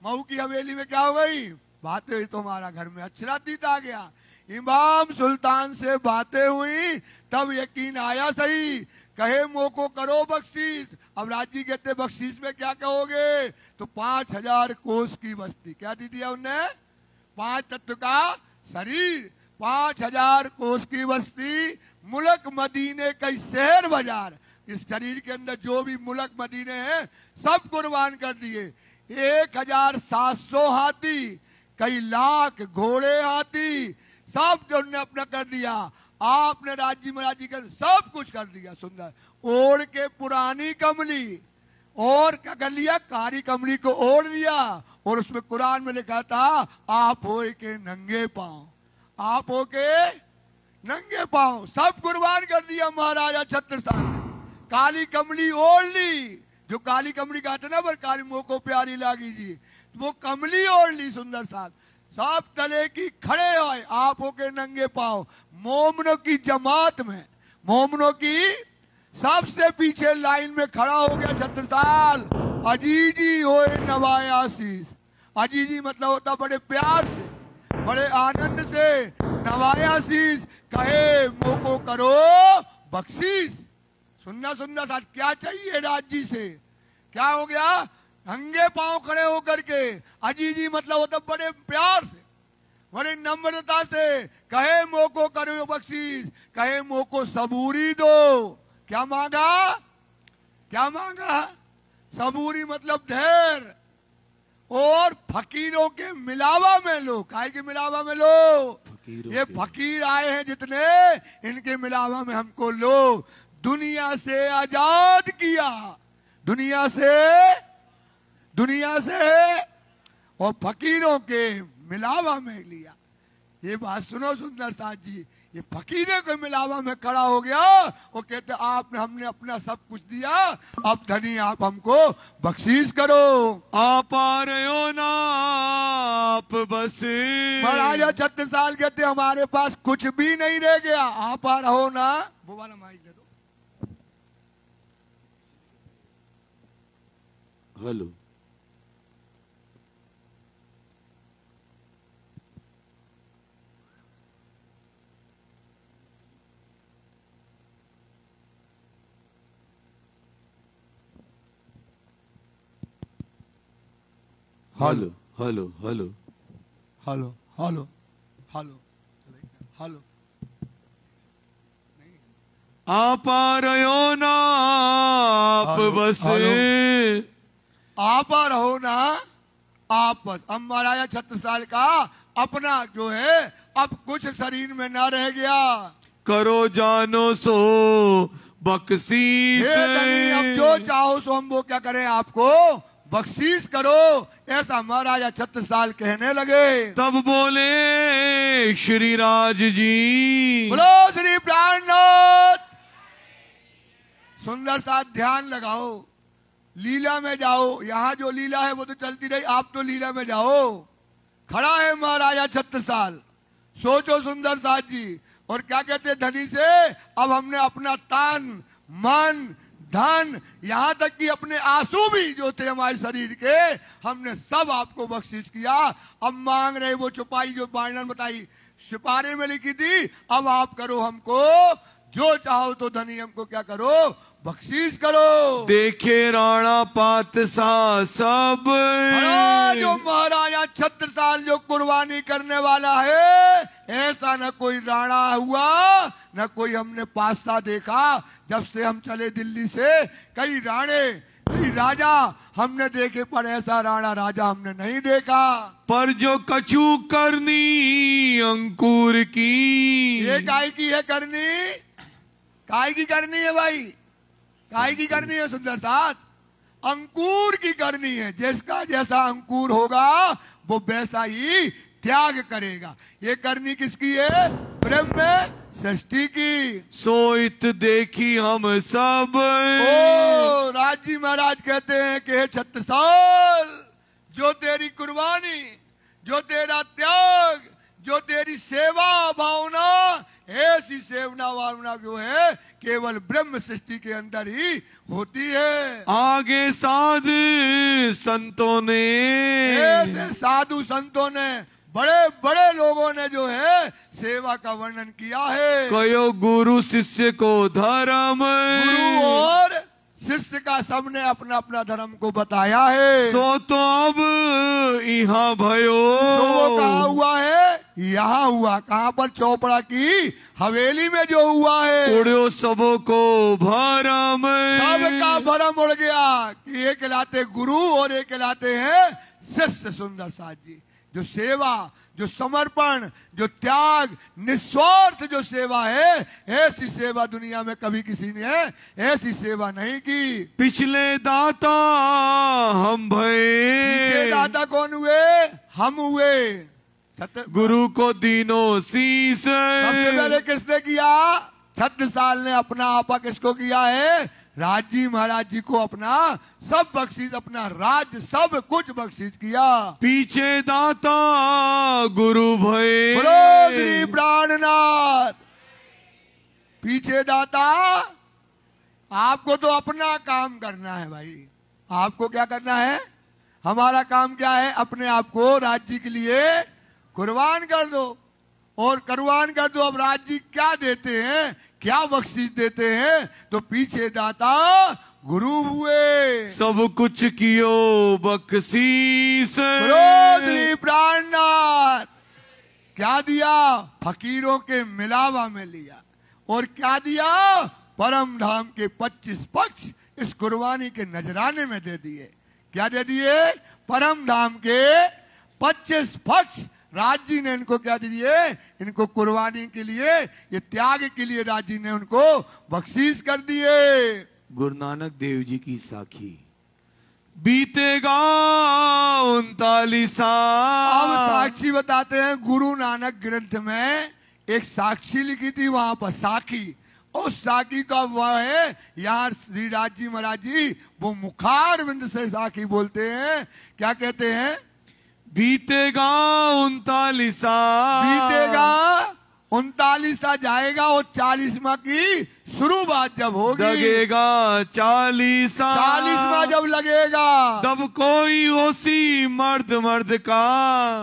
मऊ की हवेली में क्या हो गई? बातें हुई तो हमारा घर में अक्षरातीत आ गया। इमाम सुल्तान से बातें हुई तब यकीन आया सही। कहे मोको करो बख्शीश। अब राजी कहते बख्शीश में क्या कहोगे? तो 5000 कोस की बस्ती। क्या दी दिया उनने? 5 तत्व का शरीर, 5000 कोस की बस्ती, मुल्क मदीने कई शहर बाजार। इस शरीर के अंदर जो भी मुल्क मदीने हैं सब कुर्बान कर दिए। 1700 हाथी, कई लाख घोड़े हाथी, सब जो उन्होंने अपना कर दिया। आपने राज्य महाराजी कर सब कुछ कर दिया। सुंदर ओढ़ के पुरानी कमली, और क्या कर लिया? कारी कमली को ओढ़ लिया। और उसमें कुरान में लिखा था आप हो के नंगे पांव, आप हो के नंगे पांव, सब कुर्बान कर दिया महाराजा छत्रसाल ने। काली कमली ओढ़ ली, जो काली कमली कहते ना, पर काली मुंह को प्यारी लागी जी, वो कमली ओढ़ ली। सुंदर साथ सब तले की खड़े हुए, आप होके नंगे पांव, मोमनों की जमात में, मोमनों की सबसे पीछे लाइन में खड़ा हो गया छत्रसाल। अजीजी होए नवाए आशीष। अजीजी मतलब होता बड़े प्यार से, बड़े आनंद से। नवाए आशीष कहे मोको करो बख्शीश। सुनना सुनना साथ क्या चाहिए राज्य से? क्या हो गया? नंगे पांव खड़े होकर के। अजीजी मतलब होता बड़े प्यार से, बड़े नम्रता से कहे मोको करो बख्शीश, कहे मोको सबूरी दो। क्या मांगा? क्या मांगा? सबूरी मतलब धैर्य। और फकीरों के मिलावा में लो। काहे के मिलावा में लो? ये फकीर आए हैं जितने, इनके मिलावा में हमको लो। दुनिया से आजाद किया, दुनिया से और फकीरों के मिलावा में लिया। ये बात सुनो सुंदर साथ जी, ये फकीरों के मिलावा में खड़ा हो गया। वो कहते आपने हमने अपना सब कुछ दिया, अब धनी आप हमको बख्शीश करो। आप आ रहे हो ना आप बस। महाराजा छत्रसाल कहते हमारे पास कुछ भी नहीं रह गया, आप आ रहो ना। वो वाला माइक दे दो। Hello, hello hello hello hello hello hello hello. आपा रहो ना आप बस, आपा रहो ना आप बस। अब महाराजा छत्रसाल का अपना जो है अब कुछ शरीर में ना रह गया। करो जानो सो बख्शीश, हे धनी अब जो चाहो सो हम वो क्या करें आपको बख्शीश करो, ऐसा महाराजा छत्रसाल कहने लगे। तब बोले श्री राज जी, बोलो श्री प्राणनाथ। सुंदर सा ध्यान लगाओ, लीला में जाओ। यहाँ जो लीला है वो तो चलती रही, आप तो लीला में जाओ। खड़ा है महाराजा छत्रसाल, सोचो सुंदर साथ जी। और क्या कहते धनी से, अब हमने अपना तन मन धन यहाँ तक कि अपने आंसू भी जो थे हमारे शरीर के हमने सब आपको बख्शिश किया। अब मांग रहे वो छुपाई जो वर्णन बताई सिपारे में लिखी थी, अब आप करो हमको जो चाहो तो धनी हमको क्या करो बख्शीश करो। देखे राणा पातसा सब, जो महाराजा छत्रसाल जो कुर्बानी करने वाला है, ऐसा न कोई राणा हुआ न कोई हमने पातशाह देखा। जब से हम चले दिल्ली से कई राणे कई राजा हमने देखे, पर ऐसा राणा राजा हमने नहीं देखा। पर जो कछु करनी अंकुर की, ये काय की है करनी, काय की करनी है भाई, काय की करनी है सुंदर साथ, अंकुर की करनी है। जिसका जैसा अंकुर होगा वो वैसा ही त्याग करेगा। ये करनी किसकी है, ब्रह्म सृष्टि की। सोइत देखी हम सब, ओ राजी महाराज कहते हैं कि हे छत्रसाल, जो तेरी कुर्बानी, जो तेरा त्याग, जो तेरी सेवा भावना, ऐसी सेवना भावना जो है केवल ब्रह्म सृष्टि के अंदर ही होती है। आगे साधु संतों ने, ऐसे साधु संतों ने बड़े बड़े लोगों ने जो है सेवा का वर्णन किया है। कयो गुरु शिष्य को धर्म, गुरु और शिष्य का सबने अपना अपना धर्म को बताया है। सो तो अब यहाँ भयो, तो वो कहाँ हुआ है, यहाँ हुआ। कहाँ पर, चौपड़ा की हवेली में जो हुआ है। उड़ो सबों को भरम, सबका भरम उड़ गया कि एक कहलाते गुरु और एक कहलाते हैं शिष्य। सुंदर साथ जी, जो सेवा, जो समर्पण, जो त्याग, निस्वार्थ जो सेवा है, ऐसी सेवा दुनिया में कभी किसी ने ऐसी सेवा नहीं की। पिछले दाता हम भये, पीछे दाता कौन हुए, हम हुए। गुरु को दीनो शीस, सबसे पहले किसने किया, छत्रसाल ने अपना आपा किसको किया है, राजी महाराज जी को अपना सब बख्शीश, अपना राज्य सब कुछ बख्शीश किया। पीछे दाता गुरु भये, बोलो श्री प्राणनाथ। पीछे दाता, आपको तो अपना काम करना है भाई। आपको क्या करना है, हमारा काम क्या है, अपने आप को राज्य के लिए कुर्बान कर दो और कुर्बान कर दो। अब राज्य क्या देते हैं, क्या बख्शीश देते हैं, तो पीछे दाता गुरु हुए। सब कुछ कियो बख्शीश, श्री प्राणनाथ। क्या दिया, फकीरों के मिलावा में लिया। और क्या दिया, परम धाम के 25 पक्ष इस कुर्बानी के नजराने में दे दिए। क्या दे दिए, परम धाम के 25 पक्ष राजी ने इनको क्या दिए, इनको कुर्बानी के लिए, ये त्याग के लिए राजी ने उनको बख्शीश कर दिए। गुरु नानक देव जी की साखी बीतेगा 39 अब साल। साक्षी बताते हैं, गुरु नानक ग्रंथ में एक साक्षी लिखी थी, वहां पर साखी। और साखी का वह है, यहाँ श्री राजी महाराज जी वो मुखार बिंद से साखी बोलते हैं। क्या कहते हैं, बीतेगा 39 साल, बीतेगा 39 जाएगा और 40वां की शुरुआत जब होगी, लगेगा 40 40वां जब लगेगा, तब कोई होशी मर्द मर्द का,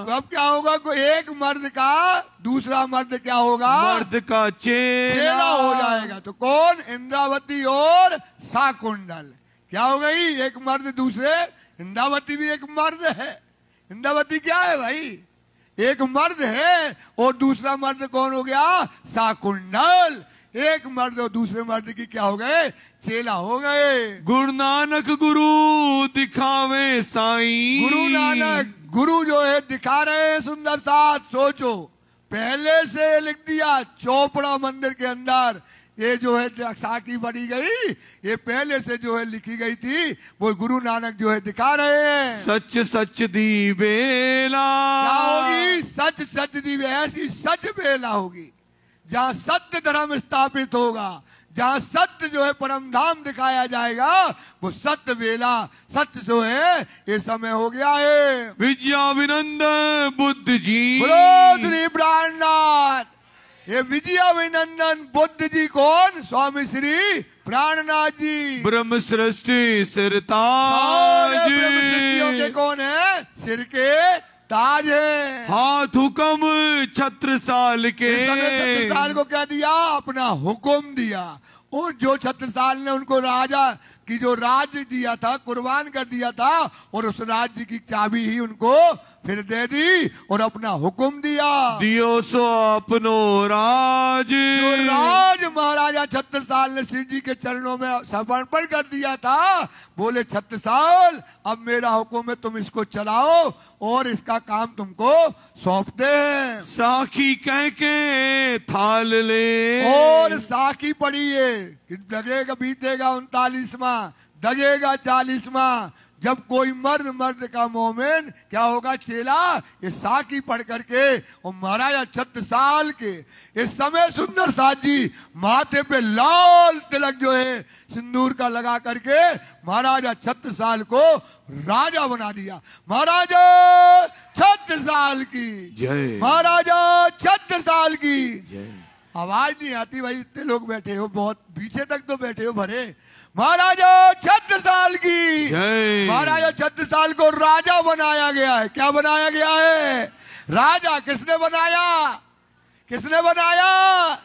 अब क्या होगा, कोई एक मर्द का दूसरा मर्द क्या होगा, मर्द का चेला हो जाएगा। तो कौन, इंद्रावती और शाकुंडल। क्या हो गई, एक मर्द दूसरे, इंद्रावती भी एक मर्द है। इंद्रावती क्या है भाई, एक मर्द है और दूसरा मर्द कौन हो गया, शाकुंडल। एक मर्द और दूसरे मर्द की क्या हो गए, चेला हो गए। गुरु नानक गुरु दिखावे साईं। गुरु नानक गुरु जो है दिखा रहे हैं सुंदर साथ। सोचो पहले से लिख दिया चोपड़ा मंदिर के अंदर, ये जो है साखी बनी गई, ये पहले से जो है लिखी गई थी, वो गुरु नानक जो है दिखा रहे हैं। सच सच दी बेला क्या होगी, सच सच दी, ऐसी सच बेला होगी जहाँ सत्य धर्म स्थापित होगा, जहाँ सत्य जो है परम धाम दिखाया जाएगा, वो सत्य बेला, सत्य जो है ये समय हो गया है। विजयाभिनंदन बुद्ध जी। बोलो श्री प्राणनाथ। ये विजयाभिनंदन बुद्ध जी कौन, स्वामी श्री प्राणनाथ जी। ब्रह्म सृष्टि सिरताज। ब्रह्म सृष्टियों के कौन है, सिर के ताज है। हाथ हुक्म छत्रसाल के। छत्रसाल को क्या दिया, अपना हुक्म दिया। और जो छत्रसाल ने उनको राजा की जो राज्य दिया था, कुर्बान कर दिया था, और उस राज्य की चाबी ही उनको फिर दे दी और अपना हुक्म दिया। दियो सो अपनो राज। जो राज महाराजा छत्रसाल ने शिव जी के चरणों में समर्पण कर दिया था, बोले छत्रसाल अब मेरा हुक्म है, तुम इसको चलाओ और इसका काम तुमको सौंपते हैं। साखी कह के थाल ले। और साखी पड़ी है कि दगेगा बीतेगा 39वां, दगेगा 40वां, जब कोई मर्द का मोमेन क्या होगा, चेला ये साखी पढ़ करके और महाराजा छत्रसाल के इस समय सुंदर साथ जी माथे पे लाल तिलक जो है सिंदूर का लगा करके महाराजा छत्रसाल को राजा बना दिया। महाराजा छत्रसाल की जय। महाराजा छत्रसाल की जय। आवाज नहीं आती भाई, इतने लोग बैठे हो, बहुत पीछे तक तो बैठे हो भरे। महाराजा छत्रसाल की जय। महाराजा छत्रसाल को राजा बनाया गया है। क्या बनाया गया है, राजा। किसने बनाया, किसने बनाया,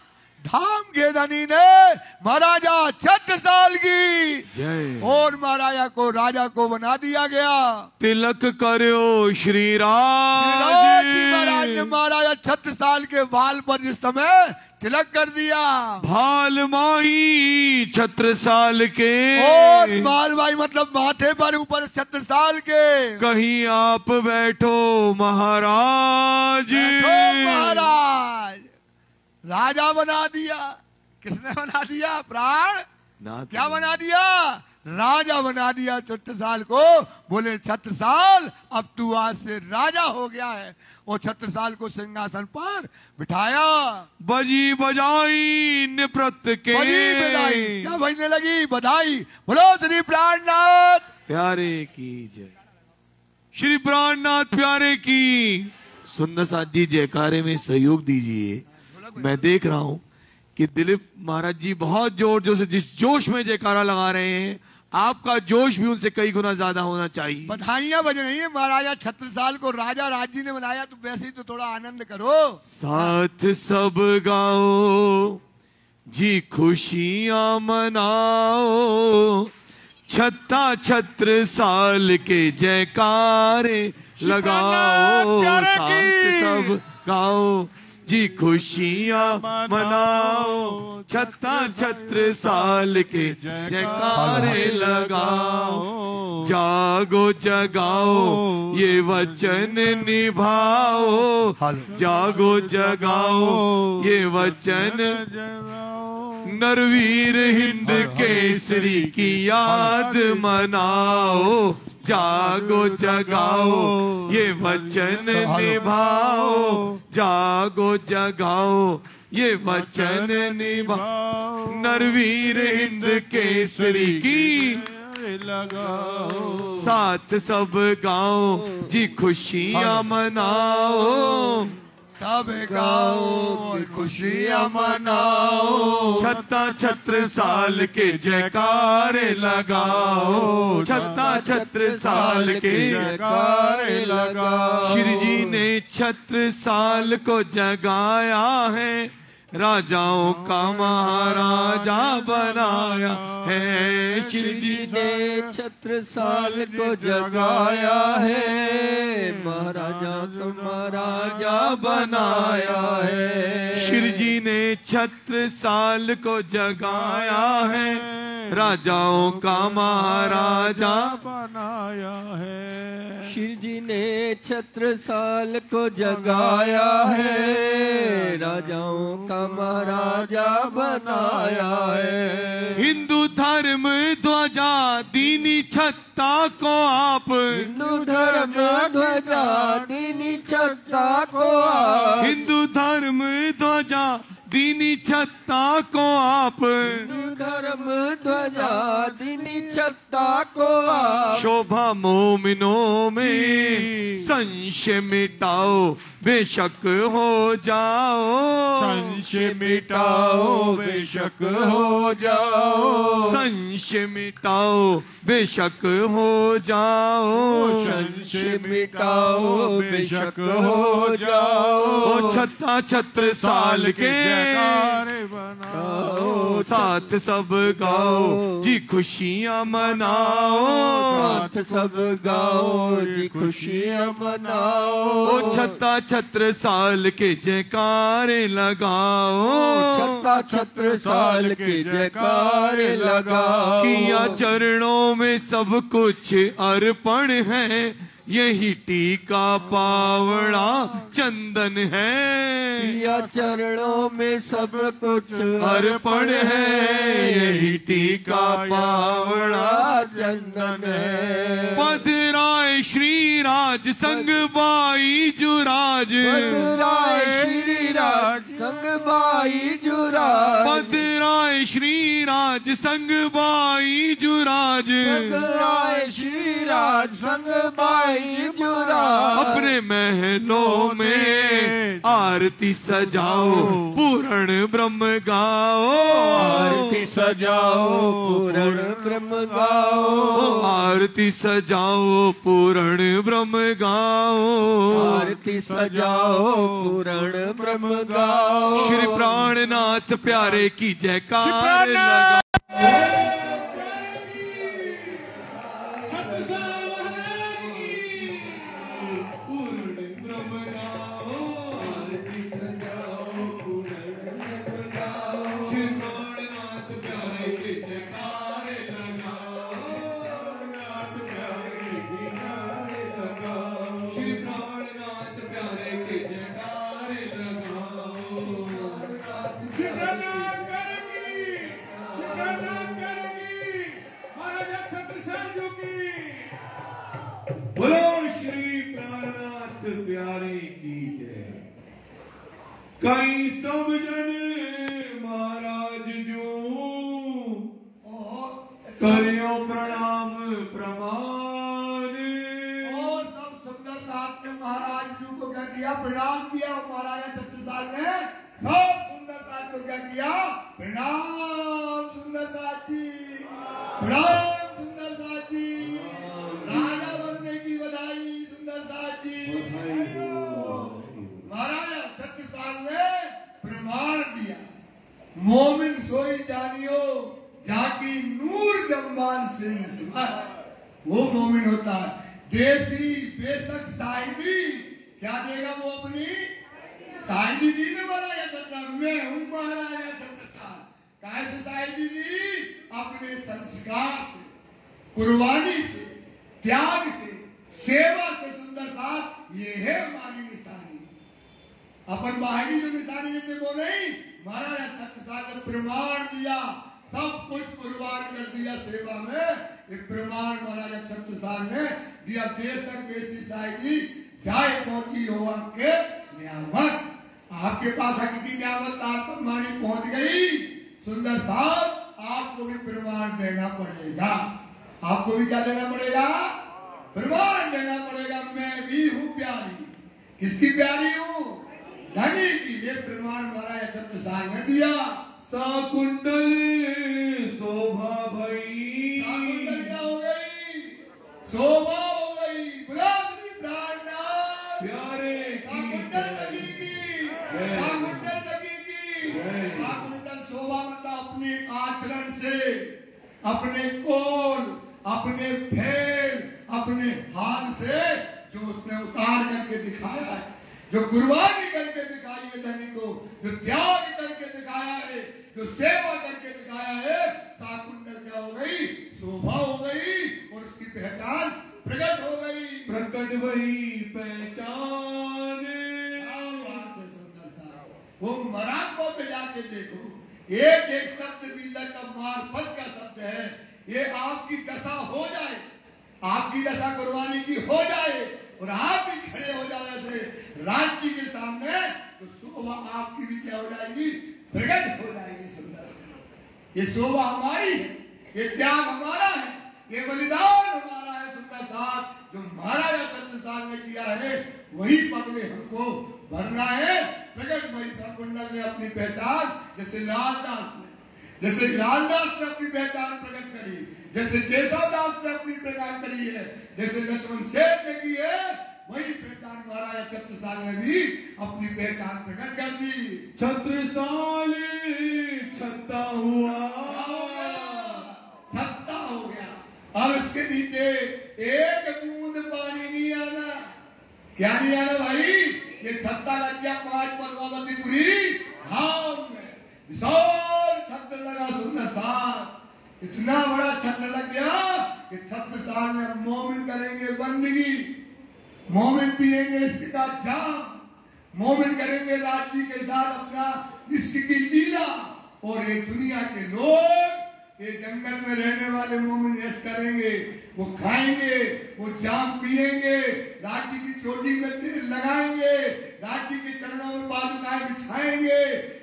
धाम के धनी ने महाराजा छत्रसाल की जय। और महाराजा को राजा को बना दिया गया। तिलक करो श्री राज। महाराज ने महाराजा छत्रसाल के बाल पर जिस समय तिलक कर दिया, भाल माही छत्रसाल के। और बाल भाई मतलब माथे पर ऊपर छत्रसाल के। कहीं आप बैठो महाराज। बैठो महाराज, राजा बना दिया। किसने बना दिया, प्राण क्या बना दिया, राजा बना दिया छत्रसाल को। बोले छत्रसाल अब तू आज से राजा हो गया है, और छत्रसाल को सिंहासन पर बिठाया। बजी बजाई निपृत के। बजी बधाई, क्या बजने लगी, बधाई। बोलो श्री प्राणनाथ प्यारे की जय। श्री प्राणनाथ प्यारे की। सुंदर साथ जी जयकारे में सहयोग दीजिए। मैं देख रहा हूं कि दिलीप महाराज जी बहुत जोर जोर से जिस जोश में जयकारा लगा रहे हैं, आपका जोश भी उनसे कई गुना ज्यादा होना चाहिए। बधाइयां बज रही है। महाराजा छत्रसाल को राजा राज जी ने बनाया, तो वैसे ही तो थोड़ा आनंद करो। साथ सब गाओ जी खुशियां मनाओ, छत्रसाल के जयकारे लगाओ। साथ सब गाओ जी खुशियां मनाओ, छत्रसाल के जयकारे लगाओ। जागो जगाओ ये वचन निभाओ, जागो जगाओ ये वचन। नरवीर हिंद केसरी की याद मनाओ, जागो जगाओ ये वचन निभाओ, जागो जगाओ ये वचन निभाओ। नरवीर हिंद केसरी की लगाओ, साथ सब गाओ जी खुशियां मनाओ। सब गाओ और खुशियां मनाओ, छत्रसाल के जयकारे लगाओ, छत्रसाल के जयकारे लगाओ। श्री जी ने छत्रसाल को जगाया है, राजाओं का महाराजा बनाया है। शिव जी ने छत्रसाल को जगाया है, महाराजा को महाराजा बनाया है। शिव जी ने छत्रसाल को जगाया है, राजाओं का महाराजा बनाया है। शिव जी ने छत्रसाल को जगाया है, राजाओं का महाराजा बनाया है। हिंदू धर्म ध्वजा दीनी छत्ता को आप, हिंदू धर्म ध्वजा दीनी छत्ता को आप, हिंदू धर्म ध्वजा दीनी छत्ता को आप, हिंदू धर्म ध्वजा दीनी छत्ता को आप। शोभा मोमिनों में संशय मिटाओ, बेशक हो जाओ, संशय मिटाओ बेशक हो जाओ, संशय मिटाओ बेशक हो जाओ, संशय मिटाओ बेशक हो जाओ। ओ छत्ता छत्रसाल के जयकारे बनाओ, साथ सब गाओ जी खुशियाँ मनाओ, साथ सब गाओ जी खुशियाँ मनाओ। ओ छत्ता छत्रसाल के जयकारे लगाओ, छत्ता छत्रसाल के जयकारे लगाओ। किया चरणों में सब कुछ अर्पण है, यही टीका पावड़ा चंदन है। किया चरणों में सब कुछ अर्पण है, यही टीका पावड़ा चंदन है। पधराए श्री राज संग बाई जुराज, पधराए श्री राज संग बाई जुराज, पधराए श्री राज संग बाई जुराज, पधराए श्री राज संग बाई जुराज। अपने महलों में आरती सजाओ, पूर्ण ब्रह्म गाओ, आरती सजाओ पूर्ण ब्रह्म गाओ, आरती सजाओ पूर्ण ब्रह्म गाओ, आरती सजाओ पूर्ण ब्रह्म गाओ। श्री प्राणनाथ प्यारे की जयकार लगा। कई सब जन महाराज जो करियो प्रणाम प्रमाण। और सब सुंदरनाथ ने महाराज जी को क्या किया? प्रणाम किया। महाराजा छत्रसाल ने सब सुंदरनाथ को क्या किया? प्रणाम सुंदरनाथ जी, प्रणाम सुंदरनाथ जी, राजा बनने की बधाई सुंदरनाथ जी। महाराजा छत्रसाल ने प्रमाण दिया, मोमिन सोई जानियो जाकी नूर जम्बान से नस्वार। वो मोमिन होता है। देसी बेशक शाहिदी क्या देगा वो अपनी शाहिदी दी ने महाराजा छत्रसाल। मैं हूं महाराजा छत्रसाल। कैसे शाहिदी दी? अपने संस्कार से, कुर्बानी से, त्याग से, सेवा से सुंदरनाथ ये है हमारी निशानी। अपन बाहरी जो निशानी देते वो नहीं, महाराजा छत्रसाल ने प्रमाण दिया, सब कुछ कुर्बान कर दिया सेवा में। एक प्रमाण महाराजा छत्रसाल ने दिया। देश तक बेसी शायदी जाए पहुंची हो के नियामत। आपके पास हकीकी नियामत आप मानी पहुंच गई। सुंदर साहब आपको भी प्रमाण देना पड़ेगा। आपको भी क्या देना पड़ेगा? प्रमाण देना पड़ेगा। मैं भी हूं प्यारी। किसकी प्यारी हूं? धनी की। ये प्रमाण महाराजा छत्रसाल ने दिया। साकुंडल शोभा भई, साकुंडल क्या हो गई? शोभा हो गई। बुलावरी प्राणनाथ प्यारे साकुंडल लगेगी, साकुंडल लगेगी। अपने कोल, अपने फेल, अपने हाथ से जो उसने उतार करके दिखाया है, जो कुर्बानी करके दिखाई है धनी को, जो त्याग करके दिखाया है, जो सेवा करके दिखाया है, शाकुंतल क्या हो गई? शोभा हो गई और उसकी पहचान प्रकट हो गई। प्रकट वही पहचाने। वो मराठों पे जाके देखो, एक एक शब्द भी तक का मार्फत का शब्द है। ये आपकी दशा हो जाए, आपकी दशा कुर्बानी की हो जाए और आप भी खड़े हो जाओ ऐसे राज्य के सामने, तो शोभा आपकी भी क्या हो जाएगी? प्रकट हो जाएगी। सुंदर, ये शोभा हमारी है, ये त्याग हमारा है, ये बलिदान हमारा है। सुंदर साथ जो महाराजा छत्रसाल ने किया है, वही पगले हमको भरना है। प्रकट भाई शाकुंतल ने अपनी पहचान, जैसे लालदास ने अपनी पहचान प्रकट करी, जैसे केशवदास ने अपनी पहचान करी है, जैसे लक्ष्मण सेठ ने की है, वही पहचान महाराजा छत्रसाल ने भी अपनी पहचान प्रकट कर दी। छत्रसाल छत्ता हुआ, छत्ता हो गया। अब इसके नीचे एक बूंद पानी नहीं आना। क्या नहीं आना भाई? ये छत्ता लग गया 5 पद्मावतीपुरी धाम में, विशाल छत्र लगा। सुंदर साथ इतना बड़ा छत्र लग गया कि छत्रसाल में मोमिन करेंगे बंदगी, मोमिन पिएंगे इश्क का जाम, मोमिन करेंगे राज्य के साथ अपना इश्क की लीला, और ये दुनिया के लोग, ये जंगल में रहने वाले मोमिन ऐश करेंगे, वो खाएंगे, वो जाम पिएंगे, राज्य की चोटी में तेल लगाएंगे, राज्य के चरणों में पादुकाएं बिछाएंगे,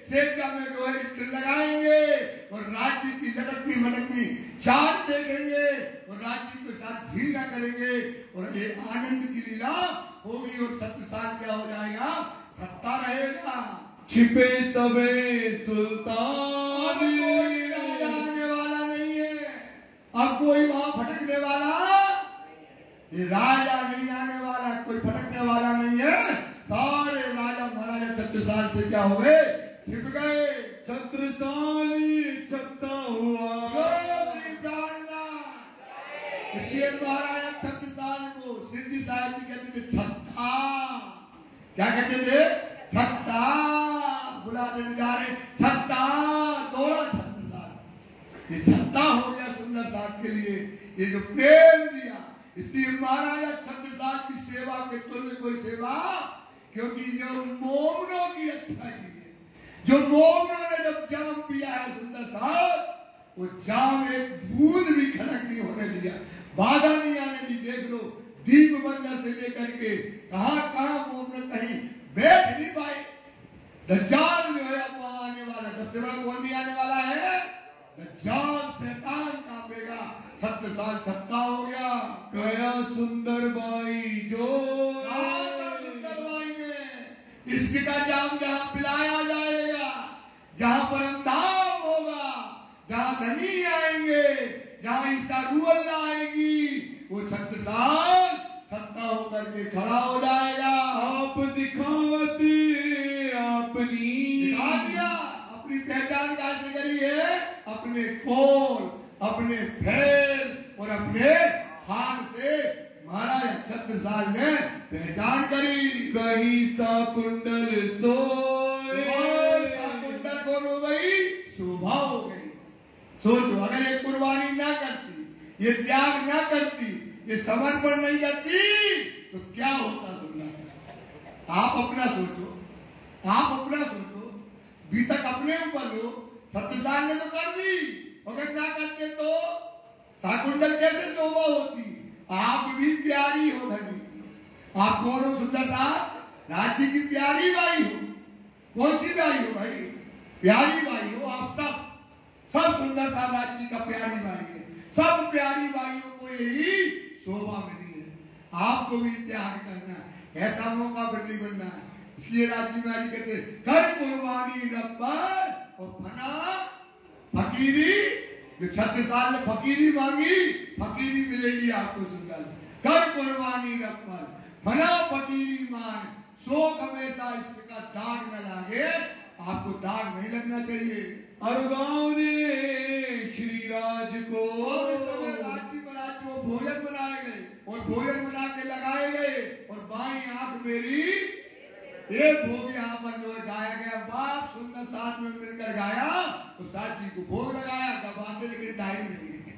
सेजा में जो है इत्र लगाएंगे, और राज्य की लटकनी मटकनी चाल देखेंगे, और राज्य के साथ झीला करेंगे, और ये आनंद की लीला होगी। और छत्रसाल क्या हो जाएगा? छत्ता रहेगा। छिपे सबे सुल्तान, कोई राजा आने वाला नहीं है, अब कोई वहां भटकने वाला, ये राजा नहीं आने वाला, कोई भटकने वाला नहीं है। सारे राजा महाराजा छत्रसाल से क्या हो गए? छिप गए। छत्रसाल छत्ता हुआ। इसलिए महाराजा छत्रसाल को सिद्धि साहब जी कहते थे छत्ता। क्या कहते थे? छत्ता। बुलाते जा रहे छत्ता, दौड़ा छत्रसाल। ये छत्ता हो गया सुंदर साथ के लिए, ये जो प्रेम दिया। इसलिए महाराजा छत्रसाल की सेवा के तुल्य कोई सेवा, क्योंकि जो मोमनों की रक्षा की है, जो मोमनों ने जब जाम पिया है सुंदर साथ, वो जाम एक बूंद भी खलक नहीं होने दिया, बाधा नहीं आने दी। देख लो दीप बंदर से लेकर के कहां मोमन कहीं बैठ नहीं पाए। दज्जाल जो है अब वहां आने वाला, दफ्तरा कौन भी आने वाला है? दज्जाल शैतान कांपेगा। छत्रसाल छत्ता हो गया। गया सुंदर बाई जो सुंदर बाई ने इश्क का जाम जहां पिलाया जाएगा, जहां परम धाम होगा, जहां धनी आएंगे, जहां ईसा रूअल आएगी, वो छत्रसाल छत्ता होकर के खड़ा हो जाएगा। आप दिखावती अपनी दिखा दिया, अपनी पहचान कैसे करी है? अपने कोल, अपने फैल और अपने हाथ से महाराज छत्रसाल ने पहचान करी। कहीं शाकुंतल सोए, शाकुंतल कौन हो गई? शोभा हो गई। सोचो अगर ये कुर्बानी ना करती, ये त्याग ना करती, ये समर्पण नहीं करती, तो क्या होता? सुनना, आप अपना सोचो, आप अपना सोचो, अभी तक अपने ऊपर लो। छत्रसाल ने तो कर दी, अगर ना करते तो शाकुंतल कैसे शोभा होती? आप भी प्यारी हो धनी, आप कौन हो? सुंदर साहब राज्य की प्यारी बाई हो। कौन सी बाई हो भाई? प्यारी बाई हो। आप सब सुंदर साहब राज्य का प्यारी बाई है। सब प्यारी बाइयों को यही शोभा मिली है। आपको भी त्याग करना है, ऐसा मौका फिर नहीं बनना है। इसलिए राज्य में कहते कर कुर्बानी रब्बर और फना फकीरी। जो छत्रसाल ने फकीरी मांगी, फकीरी मिलेगी आपको। सुंदर कर कुर्बानी रब्बर फना फकीरी मांग, शोक हमेशा इसका दाग न लागे। आपको दाग नहीं लगना चाहिए। और गांव ने श्री राज को और इस समय राज्य महाराज को भोजन बनाए गए और भोजन बना के लगाए गए और बाई आंख मेरी एक भोग यहाँ पर जो गाया गया बाप सुंदर साथ में मिलकर गाया तो साथी को भोग लगाया गवाते लेकिन टाइम नहीं है।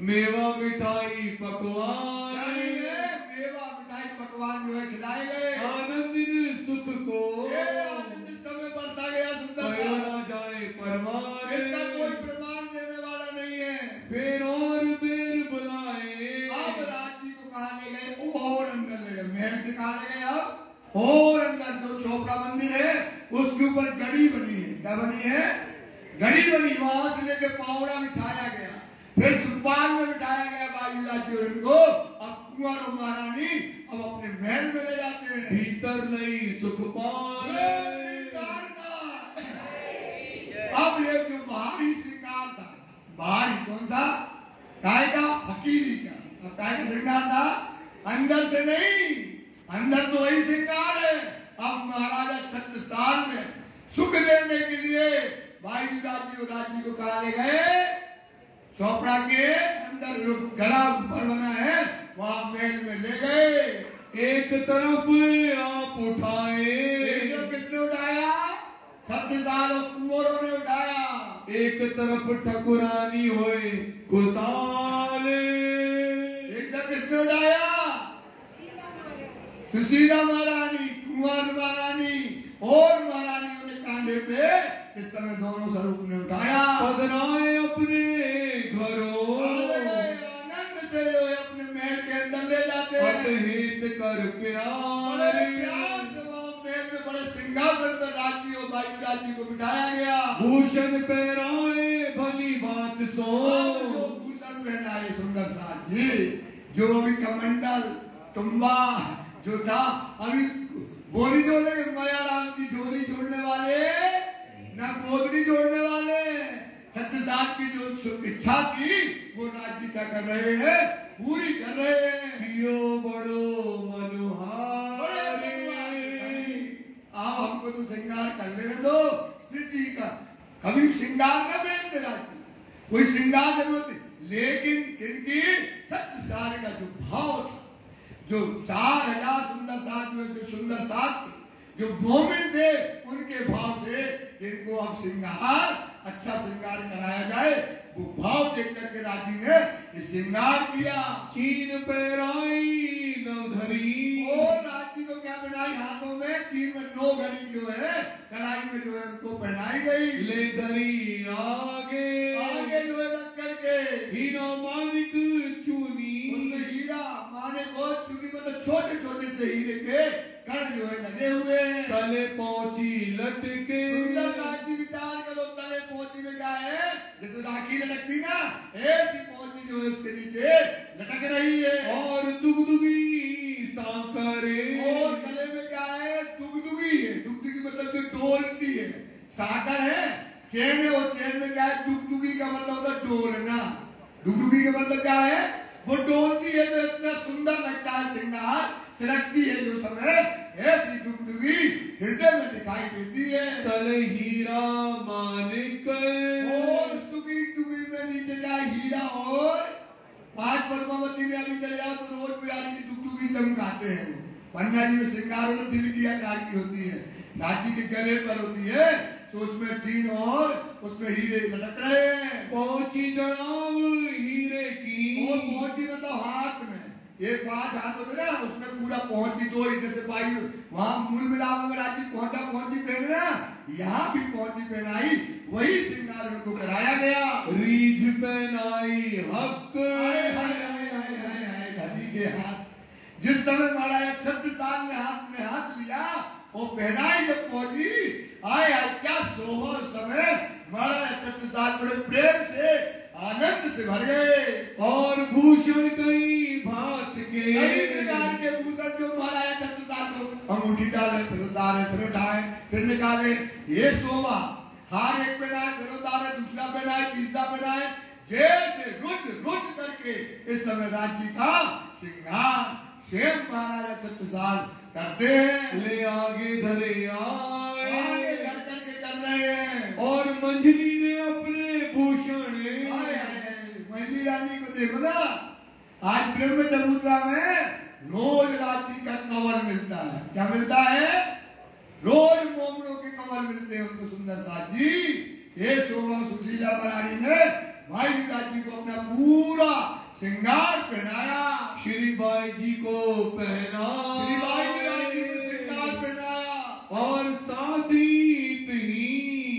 मेवा मिठाई पकवान मेवा मिठाई पकवान जो है खिलाए गए आनंद सुख को आनंद समय बरसा गया सुंदर ना जाए परमान इसका कोई प्रमाण देने वाला नहीं है। फिर और बेर बुलाए अब राज्य को कहा ले गए और अंदर ले गए महल से कहा ले गए अब और अंदर जो चोपड़ा मंदिर है उसके ऊपर गड़ी बनी है। क्या बनी है? गड़ी बनी। वहां से लेके पावड़ा बिछाया गया फिर सुपाल में बिठाया गया बाजूराज जी उनको। अब कुंवर और महारानी अब अपने महल में ले जाते हैं। भीतर नहीं सुखपाल अब ये जो बाहरी श्रृंगार था बाहरी कौन सा काय का फकीरी का अब काय का श्रृंगार था अंदर से नहीं अंदर तो वही श्रृंगार है। अब महाराजा छत्रसाल ने सुख देने के लिए भाई राज्य को कहा ले गए चोपड़ा के अंदर जो गला बना है वहां महल में ले गए। एक तरफ आप उठाए किसने उठाया? छत्रसाल और कुंवरों ने उठाया। एक तरफ ठकुरानी होए खुशाले एक तरफ किसने उठाया? सुशीला महारानी कुंवर महारानी और महारानियों ने कांधे पे इस समय दोनों स्वरूप ने उठाया। पधराए अपने घरों आनंद से जो है अपने महल के अंदर ले जाते हैं। हित कर प्यार महल में बड़े सिंहासन पर राज्य और राज्य को बिठाया गया। भूषण पहराए भली बात सो जो भूषण पहनाए सुंदर साथ जी जो अभी कमंडल तुम्बा जो था अभी बोली जोड़े माया राम की झोली छोड़ने वाले न गोदरी जोड़ने वाले छत्रसाल की जो इच्छा थी वो राज्य क्या कर रहे हैं पूरी कर रहे हैं। पियो बड़ो मनोहार आओ हमको तो श्रृंगार कर लेने दो श्री जी का कभी श्रृंगार का बेचते राज्य कोई श्रृंगार जरूरत लेकिन इनकी छत्रसाल का जो भाव था जो 4000 सुंदर साथ में जो सुंदर साथ थे जो मोमिन थे उनके भाव से इनको अब श्रृंगार अच्छा श्रृंगार कराया जाए वो भाव देख करके राजी ने श्रृंगार किया। चीन पैराई नवधरी और राजी को क्या पहनाई हाथों में चीन में 9 घड़ी जो है कलाई में जो है उनको पहनाई गई। ले धरी आगे जो है रख करके हीरा मानिक चूनी उसमें हीरा माने को चूनी को तो छोटे छोटे से हीरे के कण जो है लगे हुए हैं। तले पहुंची लटके राखी विचार करो तले पहुंची में क्या है जैसे राखी लटकती ना ऐसी पहुंची जो है उसके नीचे लटक रही है। और दुगदुगी सांकरे और गले में क्या है दुगदुगी है। दुगदुगी मतलब जो डोलती है साकर है चैन है और चैन में क्या है दुगदुगी का मतलब होता है डोलना। दुगदुगी का मतलब क्या है वो डोलती है जो इतना सुंदर लगता है श्रृंगार छिड़कती है जो समय ऐसी दुगदुगी हृदय में दिखाई देती है। तले हीरा मानिक और दुगी दुगी में नीचे क्या हीरा और 5 पद्मावती में अभी चले जाओ तो रोज पुजारी की दुगदुगी चमकाते हैं। पंजाबी में श्रृंगार तो दिल की आकार की होती है राजी के गले पर होती है तो उसमें चीन और उसमें हीरे लटक रहे हैं। पहुंची जड़ाव हीरे की और पहुंची मतलब हाथ में ये 5 हाथ होते ना उसमें पूरा पहुंची 2 जैसे भाई वहां मूल मिलाप में राज्य पहुंची पहनना यहाँ भी पहुंची पहनाई वही श्रृंगार उनको कराया गया। रीझ पहनाई हक धनी के हाथ जिस समय महाराज छत्रसाल ने हाथ में हाथ लिया वो पहनाई जब पहुंची आए क्या शोभा समय महाराज छत्रसाल बड़े प्रेम से आनंद से भर गए। और भूषण कई भात के कई प्रकार के भूषण जो महाराज छत्रसाल को अंगूठी डाले फिर उठाए फिर निकाले ये शोभा हार एक पहनाए फिर उतारे दूसरा पहनाए तीसरा पहनाए जैसे रुच करके इस समय राज्य का श्रृंगार स्वयं महाराजा छत्रसाल करते हैं। ले आगे धरे आए आगे कर करके कर रहे हैं। और मंजली ने अपने भूषण, मंजली रानी को देखो ना, आज ब्रह्म चबूतरा में रोज रात्रि का कंवल मिलता है। क्या मिलता है? रोज मोमड़ों के कंवल मिलते हैं उनको। सुंदर साथ जी ये शोभा सुशीला बरारी ने भाई विकास जी को अपना पूरा श्रृंगार पहनाया। श्री बाई जी को पहना, श्री बाई जी को श्रृंगार पहनाया और साथ ही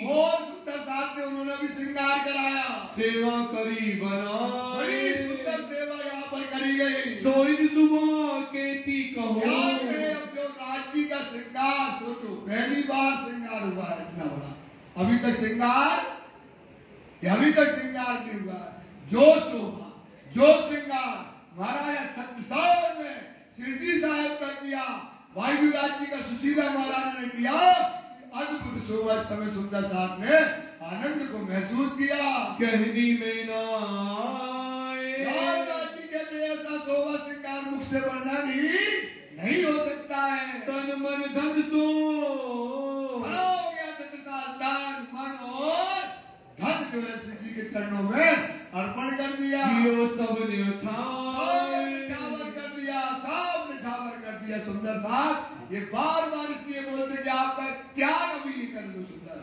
और सुंदर साथ में उन्होंने भी श्रृंगार कराया। सेवा करी बना, बड़ी सुंदर सेवा यहाँ पर करी गई। सोइन सुबह केती कहो। याद है अब जो राज्य का श्रृंगार, सोचो पहली बार श्रृंगार हुआ है इतना बड़ा। अभी तक श्रृंगार नहीं हुआ। जो शोभा जो श्रृंगार महाराजा छत्रसाल ने शिरडी साहब का किया, वायुराज जी का सुशीला महाराज ने किया, अद्भुत शोभा समय सुंदर साथ ने आनंद को महसूस किया। कहनी में ना जी कहते ऐसा शोभा श्रृंगार मुख से वर्णन नहीं हो सकता है। तन मन धन सो बड़ा हो गया छत्रसाल, तन मन और धन जो है श्री जी के चरणों में अर्पण कर दिया। सबने निछावर कर दिया। सुंदर साथ ये बार बार इसलिए बोलते कि आपका त्याग अभी नहीं कर लो सुंदर,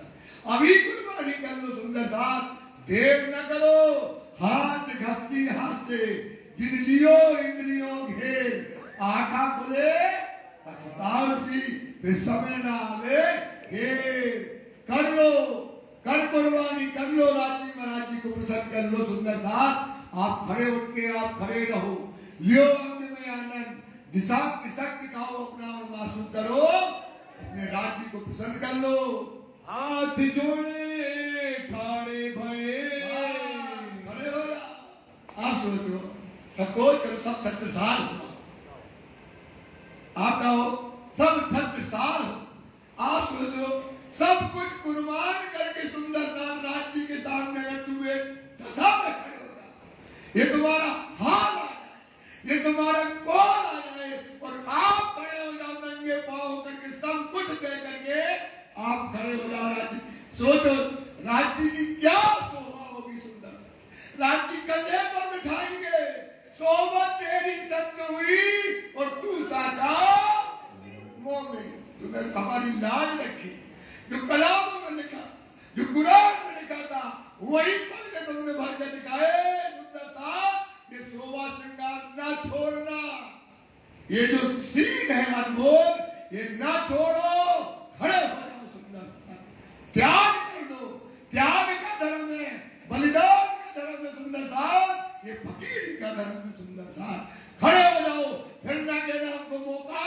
अभी कुर्बानी कर लो सुंदर साथ, देर न करो। हाथ घसती हाथ से जिन लियो इंद्रियों घेर, आँखा खुले पछतावती फिर समय ना आवे घेर। कर लो, कर कुर्बानी कर लो, राजी महाराज जी को प्रसन्न कर लो। सुंदर साथ आप खड़े उठ के आप खड़े रहो, लियो अंग में आनंद, दिशा शक्ति खाओ अपना और महसूस करो, अपने राज्य को प्रसन्न कर लो। हाथ जोड़े ठाड़े भये, खड़े हो जा। आप सोचो सकोच करो, सब छत्रसाल हो, आप कहो सब छत्रसाल हो। आप सोचो सब कुछ कुर्बान करके सुंदर साथ राज्य के सामने अगर तुम एक दशा में खड़े हो जाओ, ये तुम्हारा हाल आ जाए, ये तुम्हारा कौन आ जाए और आप खड़े हो जाओ नंगे पांव करके, सब कुछ दे करके आप खड़े हो जाओ राज्य। सोचो राज्य की क्या शोभा होगी। सुंदर राज्य कंधे पर बिठाएंगे, शोभा तेरी सत्य हुई और तू साधा मोमिन। तुमने हमारी लाज रखी, जो कलाम में लिखा, जो कुरान में लिखा था, वही पढ़ के तुमने भर के दिखाए। सुंदर था ये शोभा श्रृंगार ना छोड़ना, ये जो सीन है अनमोल, ये ना छोड़ो, खड़े हो जाओ। सुंदर सा त्याग कर दो, त्याग का धर्म है, बलिदान का धर्म है। सुंदर सा ये फकीर का धर्म है। सुंदर सा खड़े हो जाओ, फिर ना कहना हमको मौका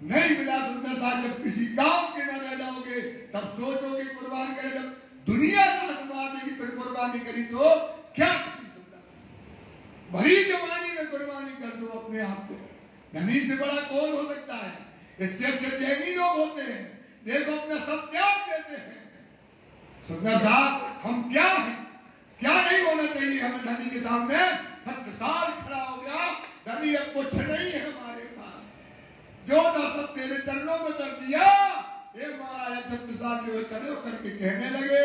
नहीं मिला। सुंदर साथ जब किसी काम के न रह जाओगे तब सोचोगे कुर्बान करे, जब दुनिया मार देगी फिर कुर्बानी करी तो क्या करी। सुंदर भरी जवानी में कुर्बानी कर दो अपने आप को। धनी से बड़ा कौन हो सकता है? इससे अच्छे जैनी लोग होते हैं, देखो अपना सब त्याग देते हैं। सुंदर साथ हम क्या है, क्या नहीं होना चाहिए हमें धनी के सामने। छत्रसाल खड़ा हो गया, धनी अब कुछ नहीं है हमारे पास, जो सब तेरे चरणों में कर दिया। ये महाराजा छत्रसाल जो करे वो करके कहने लगे,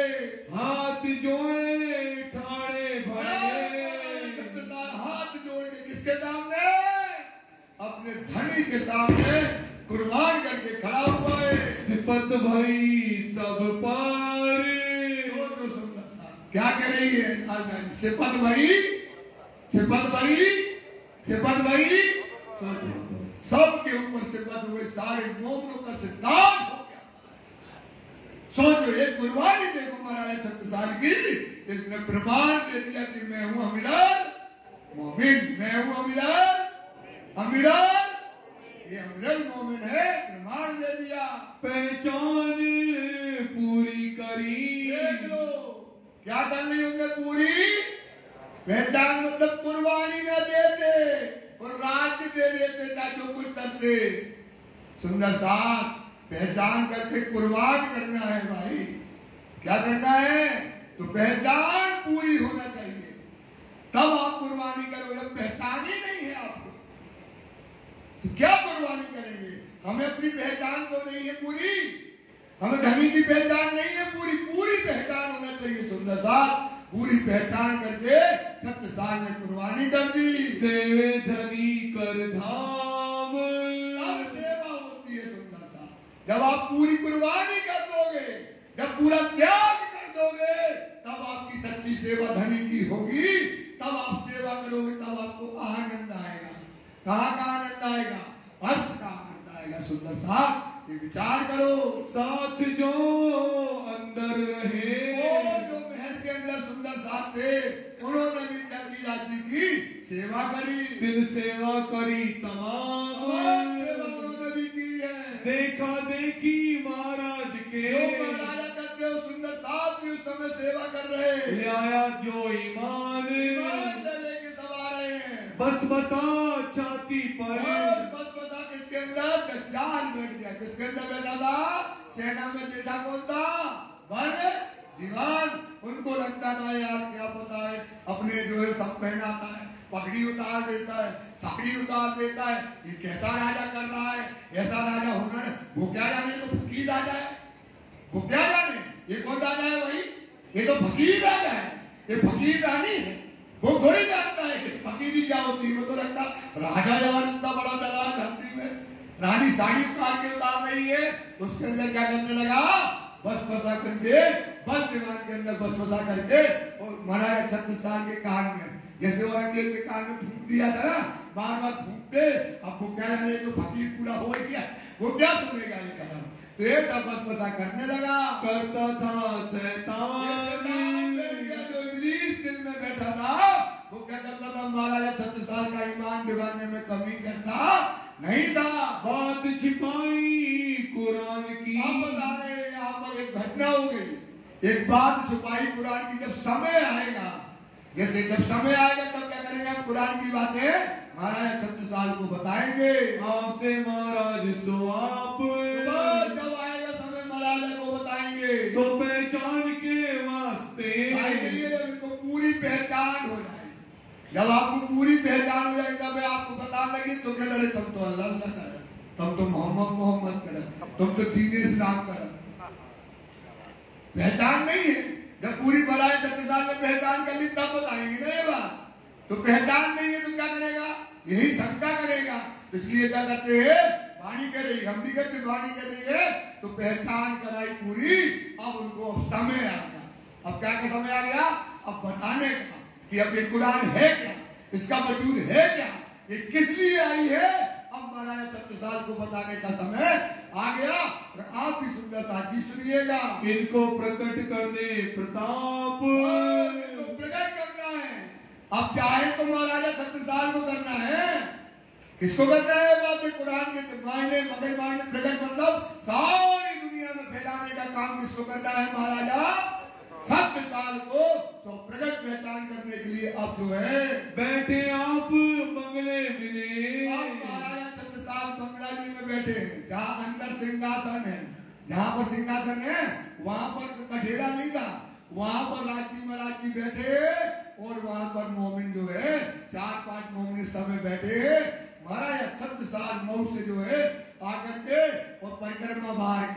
हाथ जोड़े ठाड़े भये। छत्रसाल हाथ जोड़ के किसके सामने? अपने धनी के सामने कुर्बान करके खड़ा हुआ है। सिफत भई सब पार, जो सुंदर साहब क्या कह रही है? सिफत भई, सिफत भई, सिफत भई। सबके ऊपर सिफत हुए, सारे मोमनों का सिद्धांत हो गया। सोचो एक कुर्बानी देखो महाराज छत्रसाल की, इसने प्रमाण दे दिया कि मैं हूं अमीरान मोमिन, मैं हूं अमीरान अमीरान, ये अमीरान मोमिन है, प्रमाण दे दिया। पहचान पूरी करी, देख लो क्या कर रही होंगे पूरी पहचान, मतलब कुर्बानी न देते और राज्य दे देते था जो कुछ करते। सुंदर साथ पहचान करके कुर्बान करना है भाई। क्या करना है? तो पहचान पूरी होना चाहिए, तब आप कुर्बानी करो। जब पहचान ही नहीं है आपको तो क्या कुर्बानी करेंगे? हमें अपनी पहचान तो नहीं है पूरी, हमें धनी की पहचान नहीं है, पूरी पूरी पहचान होना चाहिए। सुंदर साथ पूरी पहचान करके सत्य साल ने कुर्बानी कर दी। सेवे धनी कर धाम, अब सेवा होती है सुंदर साथ जब आप पूरी कुर्बानी कर दोगे, जब पूरा त्याग कर दोगे, तब आपकी सच्ची सेवा धनी की होगी। तब आप सेवा करोगे, तब आपको आनंद आएगा। कहाँ का आनंद आएगा? अर्थ का आनंद आएगा। सुंदर साथ ये विचार करो, साथ जो अंदर रहे, और जो महल के अंदर सुंदर साथ थे, उन्होंने भी जगीराज जी की सेवा करी। दिन सेवा करी तमाम, सेवा उन्होंने भी की है। देखा देखी महाराज के, जो महाराजा करते हो सुंदर साथ भी उस समय सेवा कर रहे। ले आया जो ईमान, लेके सब आ रहे हैं। बस बसा छाती पर, और बस बसा किसके अंदर? दज्जाल बैठ गया। किसके अंदर बैठा था? सेना में देखा कौन था? वर्ण दीवान। उनको लगता था यार क्या पता है, अपने जो है सब पहनाता है, पगड़ी उतार देता है, साड़ी उतार देता है, ये कैसा राजा कर रहा है, ऐसा राजा होना है। वो क्या जाने, तो फकीर राजा है। वो क्या जाने ये कौन राजा है? भाई ये तो फकीर राजा है, ये फकीर रानी है। वो थोड़ी जानता है कि फकीरी क्या होती है। वो तो लगता राजा यार इतना बड़ा डरा धरती में, रानी साड़ी उतार के उतार रही है। उसके अंदर क्या करने लगा? बस बसा करके, बस दीवान के अंदर बस बसा करके, और महाराजा छत्रसाल के कान में, जैसे औरंगजेब के कान में फूंक दिया था ना, बार बार फूंकते। अब वो क्या जाने, तो फकीर पूरा हो गया, वो क्या सुनेगा ये कदम। तो ये बस बसा करने लगा। करता था शैतान, जो इब्लीस दिल में बैठा था, वो क्या करता था? महाराजा छत्रसाल का ईमान दिवाने में कमी करता नहीं था। बात छिपाई कुरान की, आप बता रहे हैं यहाँ पर एक घटना हो गई, एक बात छुपाई कुरान की। जब समय आएगा, जैसे जब समय आएगा तब क्या करेंगे? कुरान की बातें महाराजा छत्रसाल को बताएंगे। आपते महाराज सो आप, जब आएगा समय महाराजा को बताएंगे। तो पहचान के वास्ते, इनको पूरी पहचान हो जाए। जब आपको पूरी पहचान हो जाएगी तब आपको पता लगे तो कह रहे तुम तो अल्लाह अल्लाह कर, तुम तो मोहम्मद कर, तुम तो दीन इस्लाम कर। पहचान नहीं है। जब पूरी बड़ाई छत्रसाल ने पहचान कर ली तब बताएंगे ना ये बात। तो पहचान नहीं है तो क्या करेगा? यही शंका करेगा। इसलिए क्या करते हैं? वाणी कर रही, हम भी करते वाणी कर रही है, तो पहचान कराई पूरी। अब उनको अब समय आ गया। अब क्या का समय आ गया? अब बताने का कि अब ये कुरान है क्या, इसका वजूद है क्या, ये किस लिए आई है। अब महाराजा छत्रसाल को बताने का समय आ गया। और आप भी सुंदर साथ जी सुनिएगा। इनको प्रकट करने प्रताप, इनको प्रकट करना है। अब चाहे तो महाराजा छत्रसाल को करना है। किसको करना है? बात कुरान के मायने, मगर मायने प्रकट मतलब सारी दुनिया में फैलाने का काम किसको करना है? महाराजा छत्रसाल को। तो प्रकट पहचान करने के लिए अब जो है बैठे आप बंगले मिले। अब महाराजा छत्रसाल बंगला जी में बैठे हैं, जहाँ अंदर सिंहासन है। जहाँ पर सिंहासन है वहां पर कठेरा नहीं था, वहां पर राजी महाराज जी बैठे। और वहां पर मोमिन जो है 4-5 मोमिन इस समय बैठे। महाराजा छत्रसाल मऊ से जो है आकर के और परिक्रमा बाहर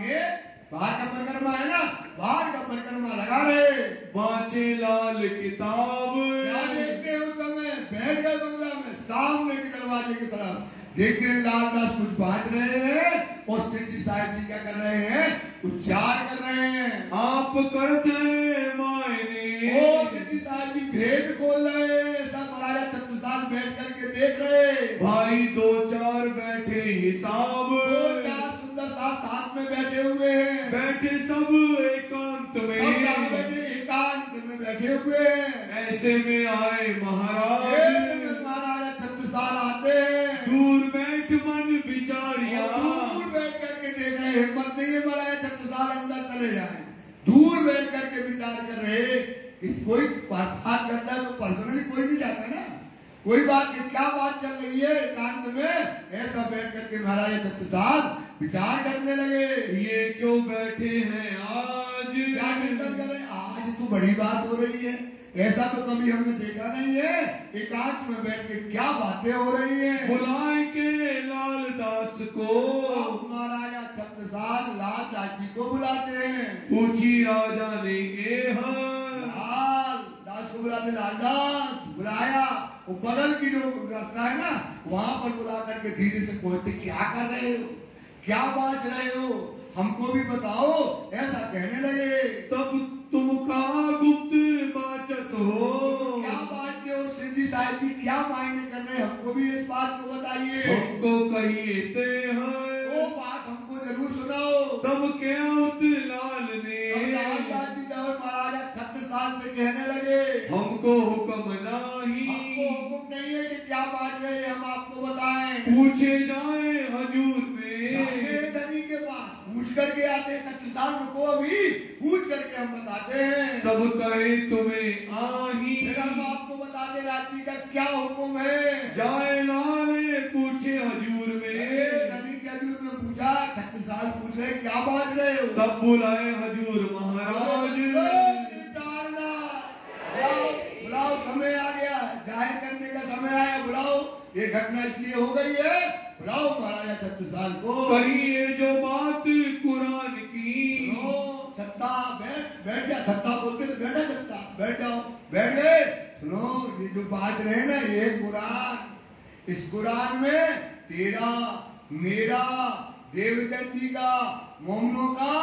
का परिक्रमा है ना, बाहर का परिक्रमा लगा रहे। बाचे लाल किताब, क्या देखते हैं? उस समय बैठ गए बंगला में, सामने के दरवाजे की तरफ देखते हैं लालदास कुछ बांट रहे हैं और सिद्धि साहब जी क्या कर रहे हैं? उच्चार कर रहे हैं। आप करते मायने, और सिद्धि साहब जी भेद खोल रहे हैं। सब महाराजा छत्रसाल बैठ करके देख रहे। भाई 2-4 बैठे हिसाब, 2-4 सुंदर साथ में बैठे हुए हैं। बैठे सब एकांत में, एकांत में बैठे हुए हैं। ऐसे में आए महाराज, महाराजा छत्रसाल आते हैं। दूर बैठ मन विचारिया, दूर बैठ करके देख रहे, हिम्मत नहीं है महाराजा छत्रसाल अंदर चले जाए। दूर बैठ करके विचार कर रहे। इस कोई बात करता है तो पर्सनली कोई नहीं जाता ना, कोई बात की क्या बात चल रही है एकांत में, ऐसा बैठ करके महाराजा छत्रसाल विचार करने लगे। ये क्यों बैठे हैं आज, क्या चिंतन करें? आज तो बड़ी बात हो रही है, ऐसा तो कभी हमने देखा नहीं है। एकांत में बैठ के क्या बातें हो रही है। बुलाए के लालदास को, महाराजा छत्रसाल लाल दास को बुलाते हैं। पूछी राजा ने लाल दास को बुलाते, लालदास बुलाया, वो बगल की जो रास्ता है ना वहां पर बुला करके धीरे से पूछते, क्या कर रहे हो, क्या बात रहे हो, हमको भी बताओ, ऐसा कहने लगे। तब तुम कहा गुप्त बाचत हो, क्या बात हो सिद्धि साहिब जी, क्या मायने कर रहे हैं, हमको भी इस बात को बताइए। हमको कहिए ते हैं, वो बात हमको जरूर सुनाओ। तब क्या उत लाल ने महाराजा छत्रसाल से कहने लगे, हमको हुक्म नहीं, हमको हुक्म नहीं है कि क्या बात है हम आपको बताएं। पूछे जाए हजूर में, धनी के पास पूछ करके आते हैं, छत्रसाल को अभी पूछ करके हम बताते हैं। तब कहे तुम्हें आही, फिर हम आपको बताते राज्य का क्या हुक्म है। जाए लाले पूछे हजूर में, धनी के हजूर में पूछा, छत्रसाल पूछ रहे क्या बात रहे हो। तब बुलाए हजूर महाराज, बुलाओ, समय आ गया, जाहिर करने का समय आया, बुलाओ, ये घटना इसलिए हो गई है, बुलाओ महाराजा छत्रसाल को। कहिए जो बात कुरान की, छत्ता बैठ जा, छत्ता बोलते तो बैठा, छत्ता बैठ जाओ, बैठ गए। सुनो, ये जो बात रहे ना, ये कुरान, इस कुरान में तेरा, मेरा, देवचंद जी का, मोमनों का,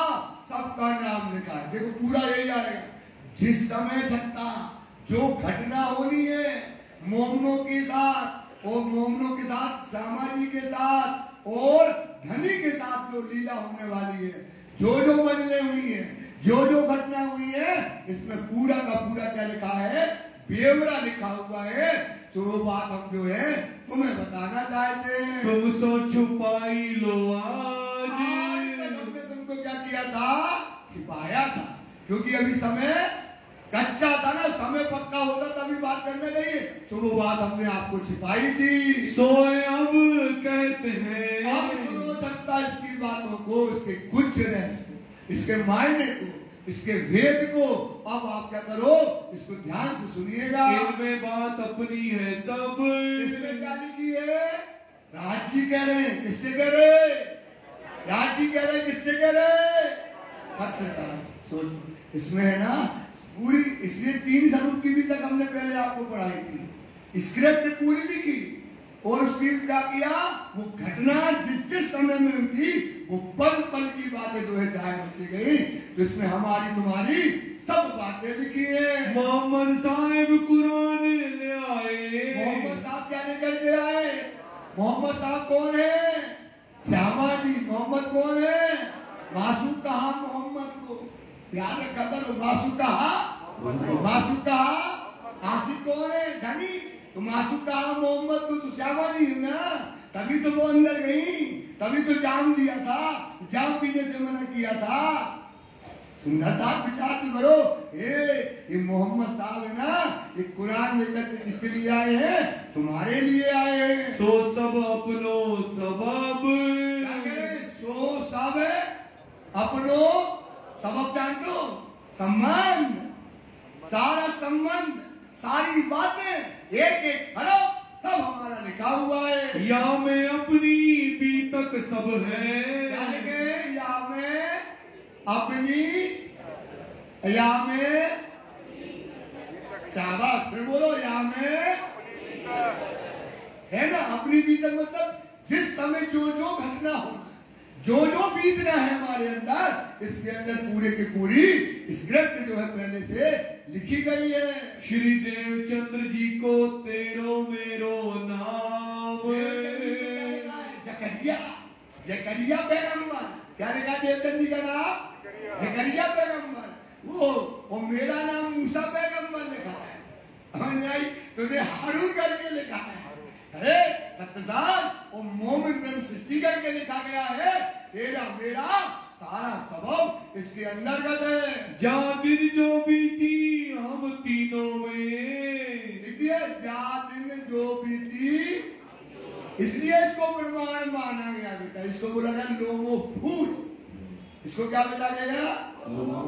सबका नाम लिखा है। देखो पूरा यही आएगा, जिस समय छत्ता जो घटना होनी है मोमनों के साथ और मोमनों के साथ, श्यामा जी के साथ और धनी के साथ जो लीला होने वाली है, जो जो बदले हुई है, जो जो घटना हुई है, इसमें पूरा का पूरा क्या लिखा है, ब्यौरा लिखा हुआ है। तो वो बात हम जो है तुम्हें बताना चाहते हैं। तुम सो छुपाई लो आज हमने तुमको क्या किया था, छिपाया था, क्योंकि अभी समय कच्चा था ना, समय पक्का होता तभी बात करने लगी, तो वो बात हमने आपको छिपाई थी। सोए अब कहते हैं, अब सुनो सकता इसकी बातों को, इसके कुछ रहस्य को, इसके मायने को, इसके भेद को, अब आप क्या करो, इसको ध्यान से सुनिएगा। इनमें बात अपनी है सब, इसमें क्या लिखी है, राज जी कह रहे हैं, किससे कह रहे, राज जी कह रहे, किससे कह रहे, छत्रसाल। सोच इसमें है ना पूरी, इसलिए 3 स्वरूप की भी तक हमने पहले आपको पढ़ाई थी, स्क्रिप्ट पूरी लिखी और उसकी क्या किया, वो घटना जिस जिस समय में हुई थी वो पल पल की बातें जो है जाहिर होती गई। तो इसमें हमारी तुम्हारी सब बातें लिखी है। मोहम्मद साहब कुरान ले आए, मोहम्मद साहब क्या लेकर के आए, मोहम्मद साहब कौन है, श्यामा जी। मोहम्मद कौन है, मासूम कहा मोहम्मद को, याद रखा करो, मासूम कहा, मासूम कहा, आसिफ कौन है, धनी, तो मासूम कहा मोहम्मद को, तो श्यामा जी है ना, तभी तो वो अंदर गई, तभी तो जाम दिया था, जाम पीने से मना किया था। सुंदर साहब विचार तो करो, ये मोहम्मद साहब है ना, ये कुरान लेकर के किसके लिए आए हैं, तुम्हारे लिए आए हैं। सो सब अपनो सबब, क्या करें, सो सब अपनो सबब, जान दो, संबंध, सारा संबंध, सारी बातें, एक एक हरफ सब हमारा लिखा हुआ है। या में अपनी बीतक सब है, क्या लिखे, या में अपनी, या में, शाबाश, फिर बोलो, या में है ना, अपनी बीतक मतलब जिस समय जो जो घटना हो, जो जो बीतना है हमारे अंदर, इसके अंदर पूरे की पूरी स्क्रिप्ट जो है पहले से लिखी गई है। श्री देवचंद्र जी को तेरो मेरो नाम, जकरिया, जकरिया पैगंबर, क्या लिखा देवचंद जी का नाम, जकरिया पैगंबर, वो मेरा नाम मूसा पैगंबर लिखा है, तुझे हारून करके लिखा है। अरे छत्रसाल, वो मोमिन ब्रह्म सृष्टि करके लिखा गया है, तेरा मेरा सारा सबब इसके अंतर्गत है। जा दिन जो बीती हम तीनों में, देखिए जा दिन जो बीती, इसलिए इसको प्रमाण माना गया बेटा, इसको बोला गया लोगों फूट, इसको क्या बेटा गया,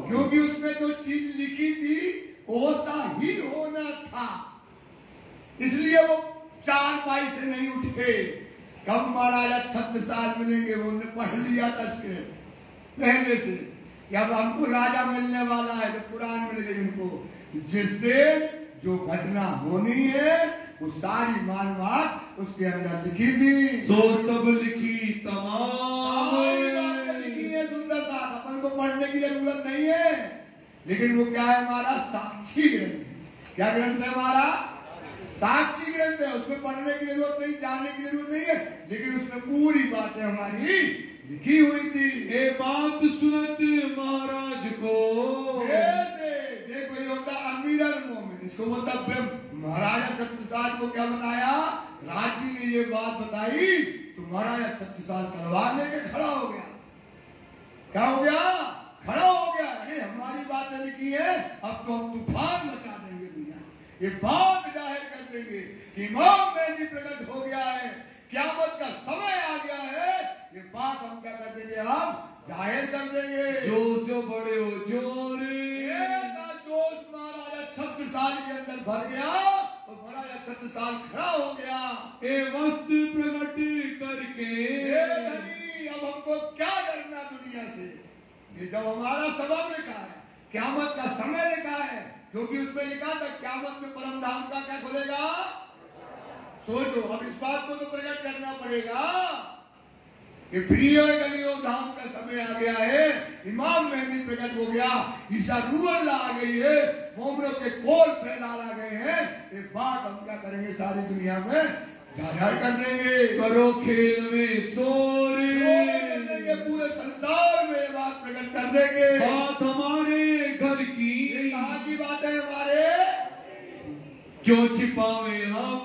क्योंकि उसमें जो चीज लिखी थी वैसा ही होना था, इसलिए वो 4 पाई से नहीं उठे, कब महाराजा 36 साल मिलेंगे, वो उन्होंने पढ़ लिया था इसके पहले से कि अब हमको राजा मिलने वाला है। तो पुराण मिल गई उनको, जिस दिन जो घटना होनी है वो सारी मालूमात उसके अंदर लिखी थी। सो सब लिखी तमाम लिखी है सुंदरता, अपन को पढ़ने की जरूरत नहीं है, लेकिन वो क्या है हमारा साक्षी ग्रंथ है। क्या ग्रंथ है हमारा? साक्षी ग्रंथ है। उसमें पढ़ने की जरूरत नहीं, जानने की जरूरत नहीं है, लेकिन उसमें पूरी बातें हमारी लिखी हुई थी। ये बात सुनत महाराज को देखो, ये होता अमीर मोमिन, इसको बोलता ब्रह्म। महाराजा छत्रसाल को क्या बताया? राज जी ने ये बात बताई तो महाराजा छत्रसाल तलवार लेके खड़ा हो गया। क्या हो गया? खड़ा हो गया। अरे हमारी बातें लिखी है, अब तो हम तूफान मचा देंगे दुनिया, ये बात जाहिर कर देंगे कि इमाम मेहदी प्रकट हो गया है, क़यामत का समय आ गया है। ये बात हम क्या कर देंगे? हम जाहिर कर देंगे। जो बड़े हो जोर जोश महाराजा छत्रसाल के अंदर भर गया तो महाराजा छत्रसाल खड़ा हो गया। ए वस्त्र प्रकट करके अब हमको क्या डरना दुनिया से? ये जब हमारा सबब लिखा है, क़यामत का समय लिखा है, क्योंकि उसमें लिखा था क़यामत में परम धाम का क्या खुलेगा। सोचो, अब इस बात को तो प्रकट करना पड़ेगा कि प्रिय गलियों धाम का समय आ गया है, इमाम मेहदी प्रकट हो गया, ईसा रूह आ गई है, मोमनों के कोल फैला गए हैं। ये बात हम क्या करेंगे? सारी दुनिया में जाहिर कर देंगे। करो खेल में शोर कर देंगे, पूरे संसार में बात प्रकट कर देंगे। बात हमारे घर की, ये कहाँ की बात है? हमारे क्यों छिपावे हम?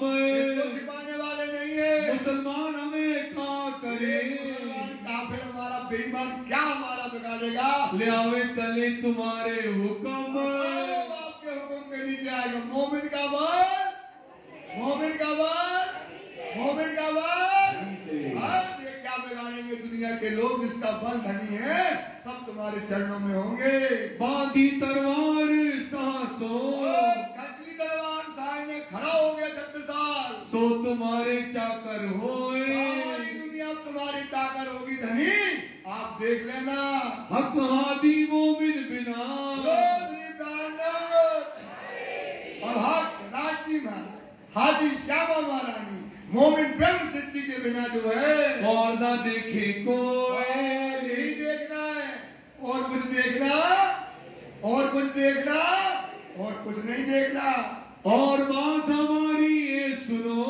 छिपाने वाले नहीं है। मुसलमान हमें कहाँ करे? काफिर हमारा बेईमान क्या हमारा बिगाड़ेगा? ले आवे तले तुम्हारे हुक्म, आपके हुक्म के नीचे आएगा। मोमिन का बल, मोमिन का बल, मोमिन का बल। ये क्या बिगाड़ेंगे दुनिया के लोग? जिसका बल धनी है, सब तुम्हारे चरणों में होंगे। बांधी तलवार साहसों, तलवार सामने खड़ा हो गया छत्रसाल। सो तुम्हारे चाकर होए, सारी दुनिया तुम्हारी चाकर होगी धनी, आप देख लेना। हक हादी मोमिन बिना, और हक राजी महाराज, हादी श्यामा महारानी, मोमिन ब्रह्म सिद्धि के बिना जो है और ना देखे कोई। यही देखना है, और कुछ देखना, और कुछ देखना, और कुछ नहीं देखना। और बात हमारी ये सुनो,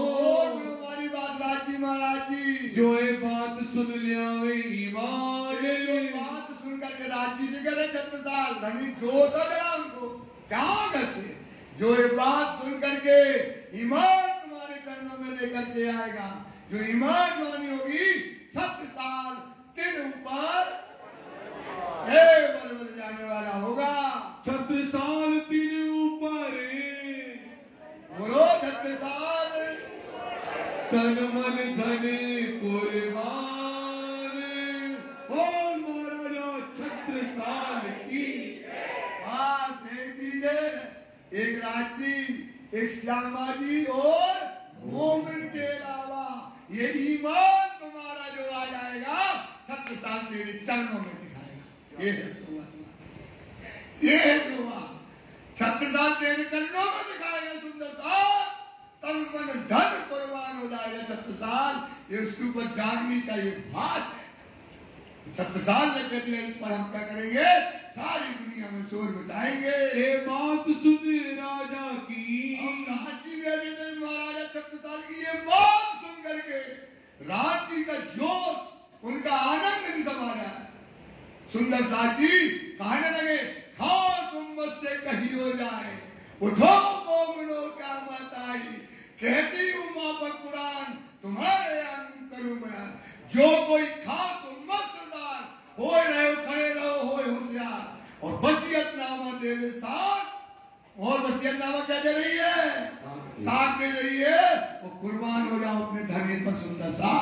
हमारी बात राजी महाराज जी, जो ये बात सुन लिया वे ईमान, जो बात सुनकर के राजी से करे छत्रसाल धनी जो सजा उनको क्या करते, जो ये बात सुन करके ईमान तुम्हारे चरणों में लेकर के आएगा, जो ईमान वानी होगी, छत्रसाल तेरे ऊपर बल जाने वाला होगा। छत्रसाल तेरे ऊपर, बोलो छत्रसाल, तन मन धन कुर्बान, और महाराजा छत्रसाल की बात देख दीजिए। एक राजी, एक श्यामा जी और मोमिन के अलावा ये ईमान तुम्हारा जो आ जाएगा, छत्रसाल तेरे चरणों में दिखाएगा। ये है सुबह तुम्हारा, ये है सुबह। छत्रसाल तेरे चरणों में दिखाएगा सुंदरता, तन मन धन कुर्बान हो जाएगा छत्रसाल। ये उसके ऊपर जागने का ये बात है। छत्रसाल ने कहते हैं, इस पर हम क्या करेंगे? सारी दुनिया में शोर मचाएंगे। ये बात सुन राजा की, महाराजा छत्रसाल की ये बात सुन करके राजी का जोश, उनका आनंद नहीं समा रहा है। सुंदर साथी कहने लगे, खास उम्मत से कही हो जाए, उठो मोमिनो क्या मत आई, कहती हूँ माँ पर कुरान तुम्हारे अंग करूँ मैं। जो कोई खास उम्मत सरदार हो रहे, खड़े रहो, हो होशियार, और वसीयतनामा देवे साथ। और वसीयतनामा क्या दे रही है? साथ दे रही है, और कुर्बान हो जाओ अपने धनी पर। सुंदर सा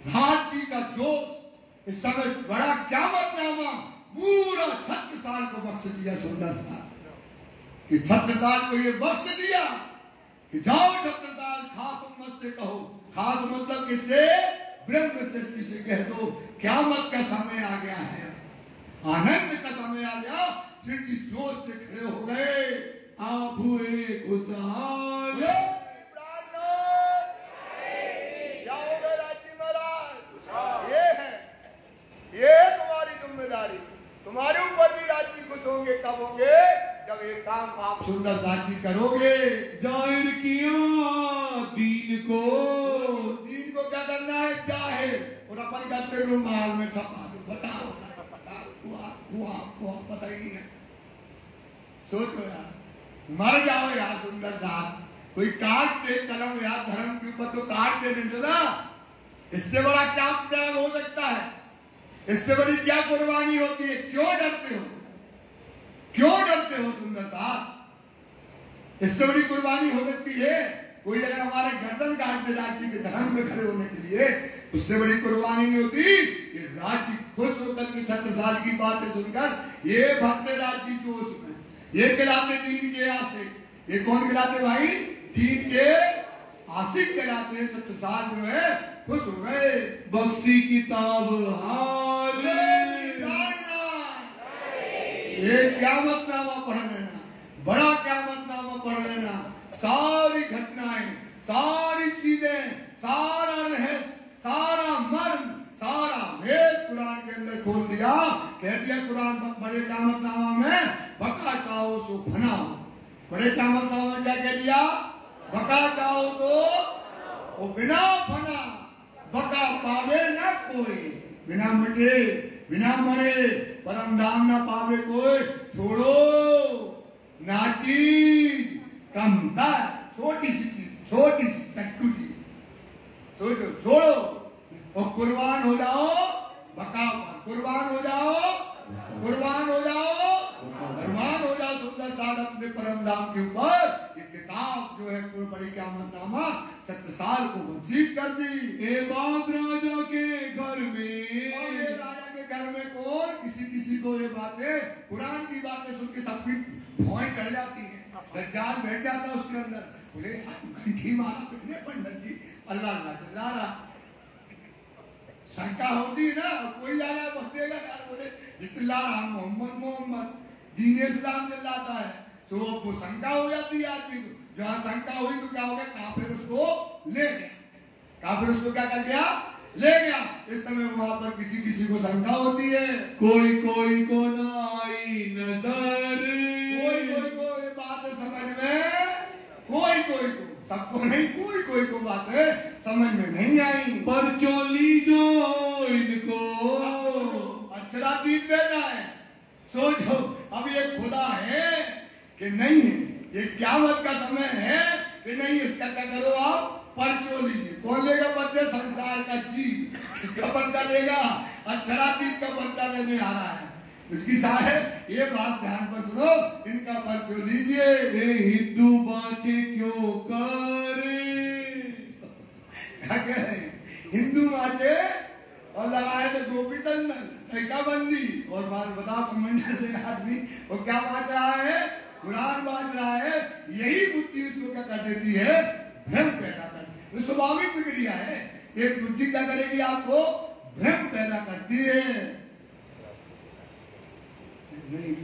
राजी का जोश इस समय बड़ा क़यामतनामा पूरा छत्रसाल को बख्श दिया। सुंदर सा कि छत्रसाल को ये बख्श दिया कि जाओ छत्रसाल खास मत से कहो, खास मतलब किससे? ब्रह्म सृष्टि से कह दो क़यामत का समय आ गया है, आनंद का समय आ गया। श्री जी जोश से खड़े हो गए, आप हुए खुशहाल। क्या हो गए राजी महाराज? ये है, ये तुम्हारी जिम्मेदारी, तुम्हारे ऊपर भी राजी खुश होंगे। कब होंगे? जब एक काम आप सुंदर साथी करोगे, जाहिर किया दीन को। दीन को क्या करना है? चाहे और अपन करते रुमाल में छपा दो। बताओ आपको पता ही नहीं है। सोचो यार, मर जाओ यार सुंदर साथ, कोई काट दे कलम यार धर्म के ऊपर तो काट दे देते ना। इससे बड़ा क्या त्याग हो सकता है? इससे बड़ी क्या कुर्बानी होती है? क्यों डरते हो? क्यों डरते हो सुंदर साथ? इससे बड़ी कुर्बानी हो सकती है कोई अगर हमारे गर्दन काट दे राजी के धर्म में खड़े होने के लिए, उससे बड़ी कुर्बानी नहीं होती। ये राजी खुश होकर के छत्रसाल की बातें सुनकर ये भक्ते राजी जोश में, ये कहलाते दीन के आशिक। ये कौन कहलाते भाई? दीन के आशिक कहलाते हैं। छत्रसाल जो है खुश हो गए। बख्शी किताब हाल, ये क़यामत नामा पढ़ लेना, बड़ा क़यामत नामा पढ़ लेना। सारी घटनाएं, सारी चीजें, सारा रहस्य, सारा मर्म, सारा भेद कुरान के अंदर खोल दिया। कह दिया कुरान बड़े क़यामत नामा में, बका चाहो सो फना। बड़े क़यामत नामा में क्या कह दिया? बका चाहो तो वो बिना फना, बका पावे न कोई, बिना मटे बिना मरे परम धाम न पावे कोई। छोड़ो नाची कमता, छोटी सी चीज, छोटी सी चट्टू चीज सोचो, छोड़ो और कुर्बान हो जाओ बका पर। कुर्बान हो जाओ, कुर्बान हो जाओ, कुर्बान हो जाओ सुंदर साल अपने परम धाम के ऊपर। ये किताब जो है बड़ी क़यामत नामा छत्रसाल को बख्शीश कर दी। ए बात राजा के घर में, और ये राजा के घर में कौन? किसी को ये बातें, कुरान की बातें सुन के सबकी भौएं चढ़ जाती हैं। दज्जाल बैठ जाता है उसके अंदर, बोले घंटी मारा तुमने पंडित जी, अल्लाह अल्लाह चिल्ला रहा। शंका होती है ना, कोई आया बखेगा यार, बोले चिल्ला रहा मोहम्मद मोहम्मद, दीन इस्लाम चिल्लाता है। तो वो शंका हो जाती है आदमी को। जहाँ शंका हुई तो क्या हो गया? काफिर उसको ले गया, काफिर उसको क्या कर गया? ले गया। इस समय वहां पर किसी को शंका होती है। कोई को ना आई नजर, कोई को ये बात समझ में, कोई को, सबको नहीं, कोई को बातें समझ में नहीं आई। पर चोली जो इनको अक्षरातीत बेटा है। सोचो अब ये खुदा है कि नहीं है? ये क़यामत का समय है कि नहीं? इसका क्या करो आप? पर्चो लीजिए। कौन लेगा पर्चा? संसार का जीव। किसका पर्चा लेगा? अक्षरातीत का पर्चा लेने आ रहा है। उसकी साहब ये बात ध्यान पर सुनो, इनका पर्चो लीजिए। हिंदू बाँचे क्यों कर, क्या कह रहे हैं? हिंदू बाँचे और लगाए थे गोपी चंदन का बंदी, और बताओ कमंडल ले आदमी वो क्या बात रहा है? कुरान बांट रहा है। यही बुद्धि उसको क्या कर देती है? भ्रम पैदा कर। वो स्वाभाविक प्रक्रिया है। एक बुद्धि क्या करेगी? आपको भ्रम पैदा करती है। नहीं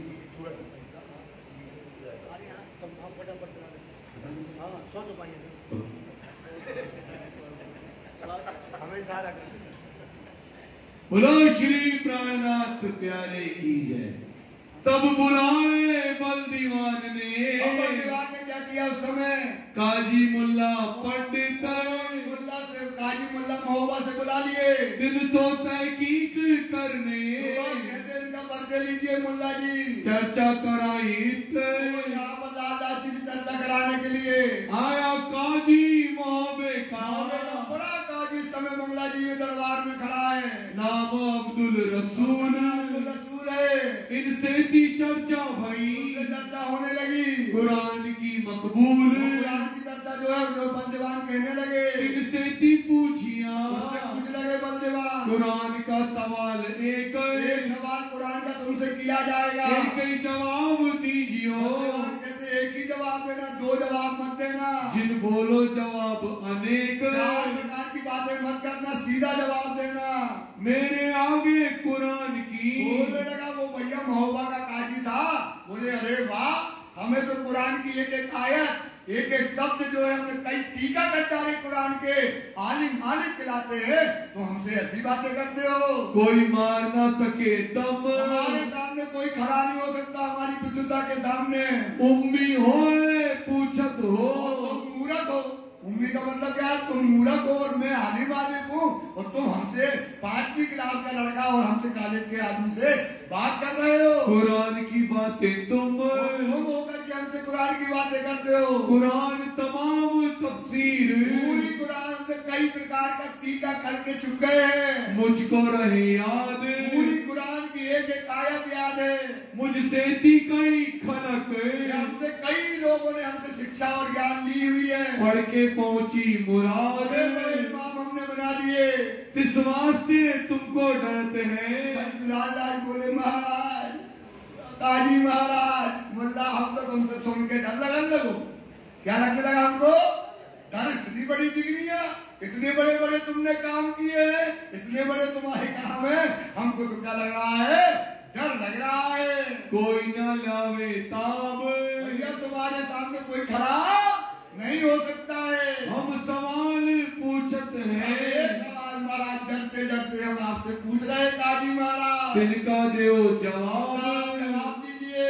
बोलो श्री प्राणनाथ प्यारे की जय। तब बुलाए बलदीवान ने, बलदीवान ने क्या किया उस समय? काजी मुल्ला पंडित, मुल्ला से काजी मुल्ला महोबा से बुला लिए। दिन सो तहकीक करने, कहते इनका पर्चे लीजिए मुल्ला जी। चर्चा कराई, यहाँ पर लालची से चर्चा कराने के लिए आया काजी मोहबे का। बड़ा काजी इस समय मंगला जी में दरबार में खड़ा है। नाम अब्दुल रसूल है। इनसे दी चर्चा भई, चर्चा होने लगी कुरान की मकबूल। कुरान की चर्चा जो है जो बलदीवान कहने लगे। इनसे दी पूछिया, पूछ लगे बलदीवान। कुरान का सवाल एक सवाल कुरान का तुमसे किया जाएगा, एक ही जवाब दीजियो। कहते से एक ही जवाब देना, दो जवाब मत देना। जिन बोलो जवाब अनेक, चार प्रकार की बातें मत करना, सीधा जवाब देना। मेरे आगे कुरान की। बोलने लगा वो भैया महोबा का काजी था, बोले अरे वाह, हमें तो कुरान की एक एक आयत, एक एक शब्द जो है हमने कई टीका करता है कुरान के आलिम मालिक खिलाते हैं, तो हमसे ऐसी बातें करते हो। कोई मार ना सके दम, हमारे सामने कोई खड़ा नहीं हो सकता, हमारी विद्युता के सामने। उम्मी हो पूछत हो, तुम मूर्ख हो। उम्मी का मतलब क्या है? तुम मूर्ख हो और मैं आलिम मालिक हूँ, और तुम हमसे 5वीं क्लास का लड़का और हमसे कॉलेज के आदमी से बात कर रहे हो। कुरान की बातें तुम होकर के हमसे कुरान की बातें करते हो। कुरान तमाम तफसीर, पूरी कुरान में कई प्रकार का टीका करके चुक गए हैं। मुझको रहे याद, पूरी कुरान की एक एक आयत याद है। मुझसे थी कई खलक, हमसे कई लोगों ने हमसे शिक्षा और ज्ञान ली हुई है। पढ़ के पहुंची मुराद, बड़े बड़े इमाम हमने बना दिए। इस वास्ते तुमको डरते हैं। लाल बोले महाराज, काजी महाराज, मुल्ला, हम तो तुमसे सुन के डर लगने लगो। क्या लगने लगा हमको? डर। इतनी बड़ी डिग्रियां, इतने बड़े बड़े तुमने काम किए हैं, इतने बड़े तुम्हारे काम है, हमको तो क्या लग रहा है? डर लग रहा है। कोई ना लावे ताब, भैया तुम्हारे सामने कोई खड़ा नहीं हो सकता है। हम सवाल पूछत हैं। सवाल महाराज, डरते डरते हम आपसे पूछ रहे हैं काजी महाराज। तिनका दो जवाब, जवाब दीजिए।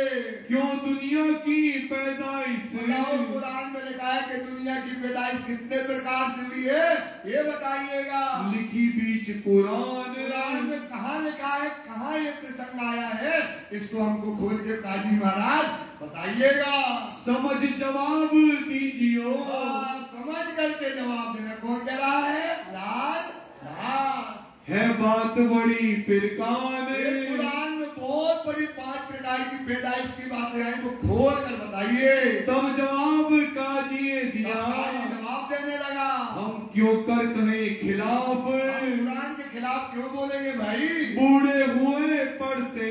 क्यों दुनिया की पैदाइश, कुरान में लिखा है कि दुनिया की पैदाइश कितने प्रकार से हुई है, ये बताइएगा। लिखी बीच कुरान में कहाँ लिखा है, कहाँ ये प्रसंग आया है, इसको हमको खोल के काजी महाराज बताइएगा। समझ जवाब दीजियो, समझ करके जवाब देना। कौन कह रहा है? लाल दास। है बात बड़ी फिरकान, कुरान में बहुत बड़ी 5 प्रकार की पैदाइश की बातें आई, वो खोल कर बताइए। तब जवाब काजिए दिया, जवाब देने लगा। हम क्यों कर कहें खिलाफ, कुरान के खिलाफ क्यों बोलेंगे भाई? बूढ़े हुए पढ़ते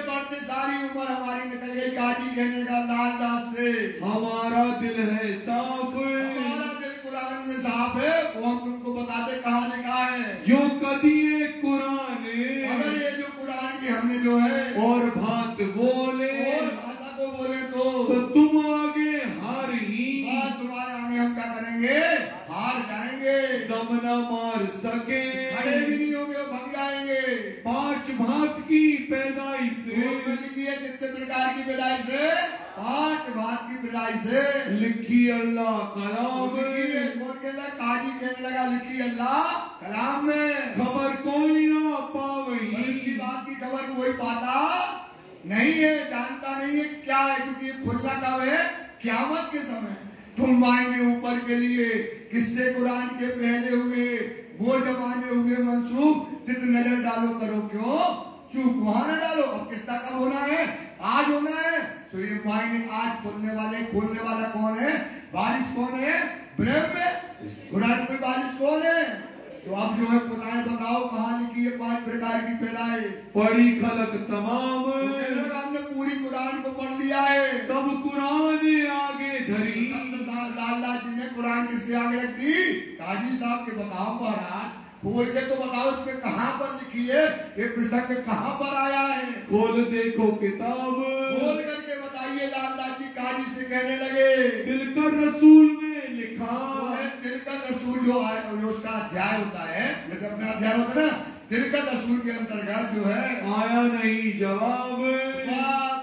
पढ़ते सारी उम्र हमारी निकल गई काजी कहने का लाल दास से। हमारा दिल है साफ, हमारा दिल कुरान में साफ है, वो हम तुमको बताते कहाँ लिखा है। जो कदिए कुरान, अगर ये जो कुरान की हमने जो है और भात बोले, और भाषा को बोले तो तुम आगे हार ही, तुम्हारे आगे हम क्या करेंगे? हार जाएंगे। दम न मार सके, खड़े भी नहीं होंगे, भग जाएंगे। 5 भात की पैदाइश, लिखी है कितने प्रकार की पैदाइश है? 5 भात की पैदाइश है। लिखी अल्लाह कलाम, कौन कहला? काजी कहने लगा लिखी अल्लाह कलाम में। खबर कोई ना पावही, इसकी बात की खबर कोई पाता नहीं है, जानता नहीं है क्या है, क्योंकि ये खुलना कब है? क़यामत के समय। तुम आएंगे ऊपर के लिए, किससे कुरान के पहले हुए वो जमाने हुए मंसूब, तित नजर डालो करो क्यों चूक, वहां न डालो। अब किसका कब होना है? आज होना है। तो ये मायने आज खोलने वाला कौन है? बारिश कौन है? ब्रह्म। कुरान में बारिश कौन है? तो अब जो है बताओ कहाँ लिखी है 5 प्रकार की पैदाइश? पढ़ी खलक तमाम, हमने पूरी कुरान को पढ़ लिया है। तब कुरान आगे धरी, लाला जी ने कुरान किसके आगे रख दी? काजी साहब के। बताओ महाराज, खोल के तो बताओ इसमें कहाँ पर लिखी है, ये प्रसंग कहाँ पर आया है? खोल देखो किताब, खोल करके बताइए। लाला जी काजी से कहने लगे, दिलकर रसूल में लिखा, दिल का रसूल जो है, जो उसका अध्याय होता है, जैसे अपना अध्याय होता है ना, दिल का रसूल के अंतर्गत जो है आया नहीं जवाब।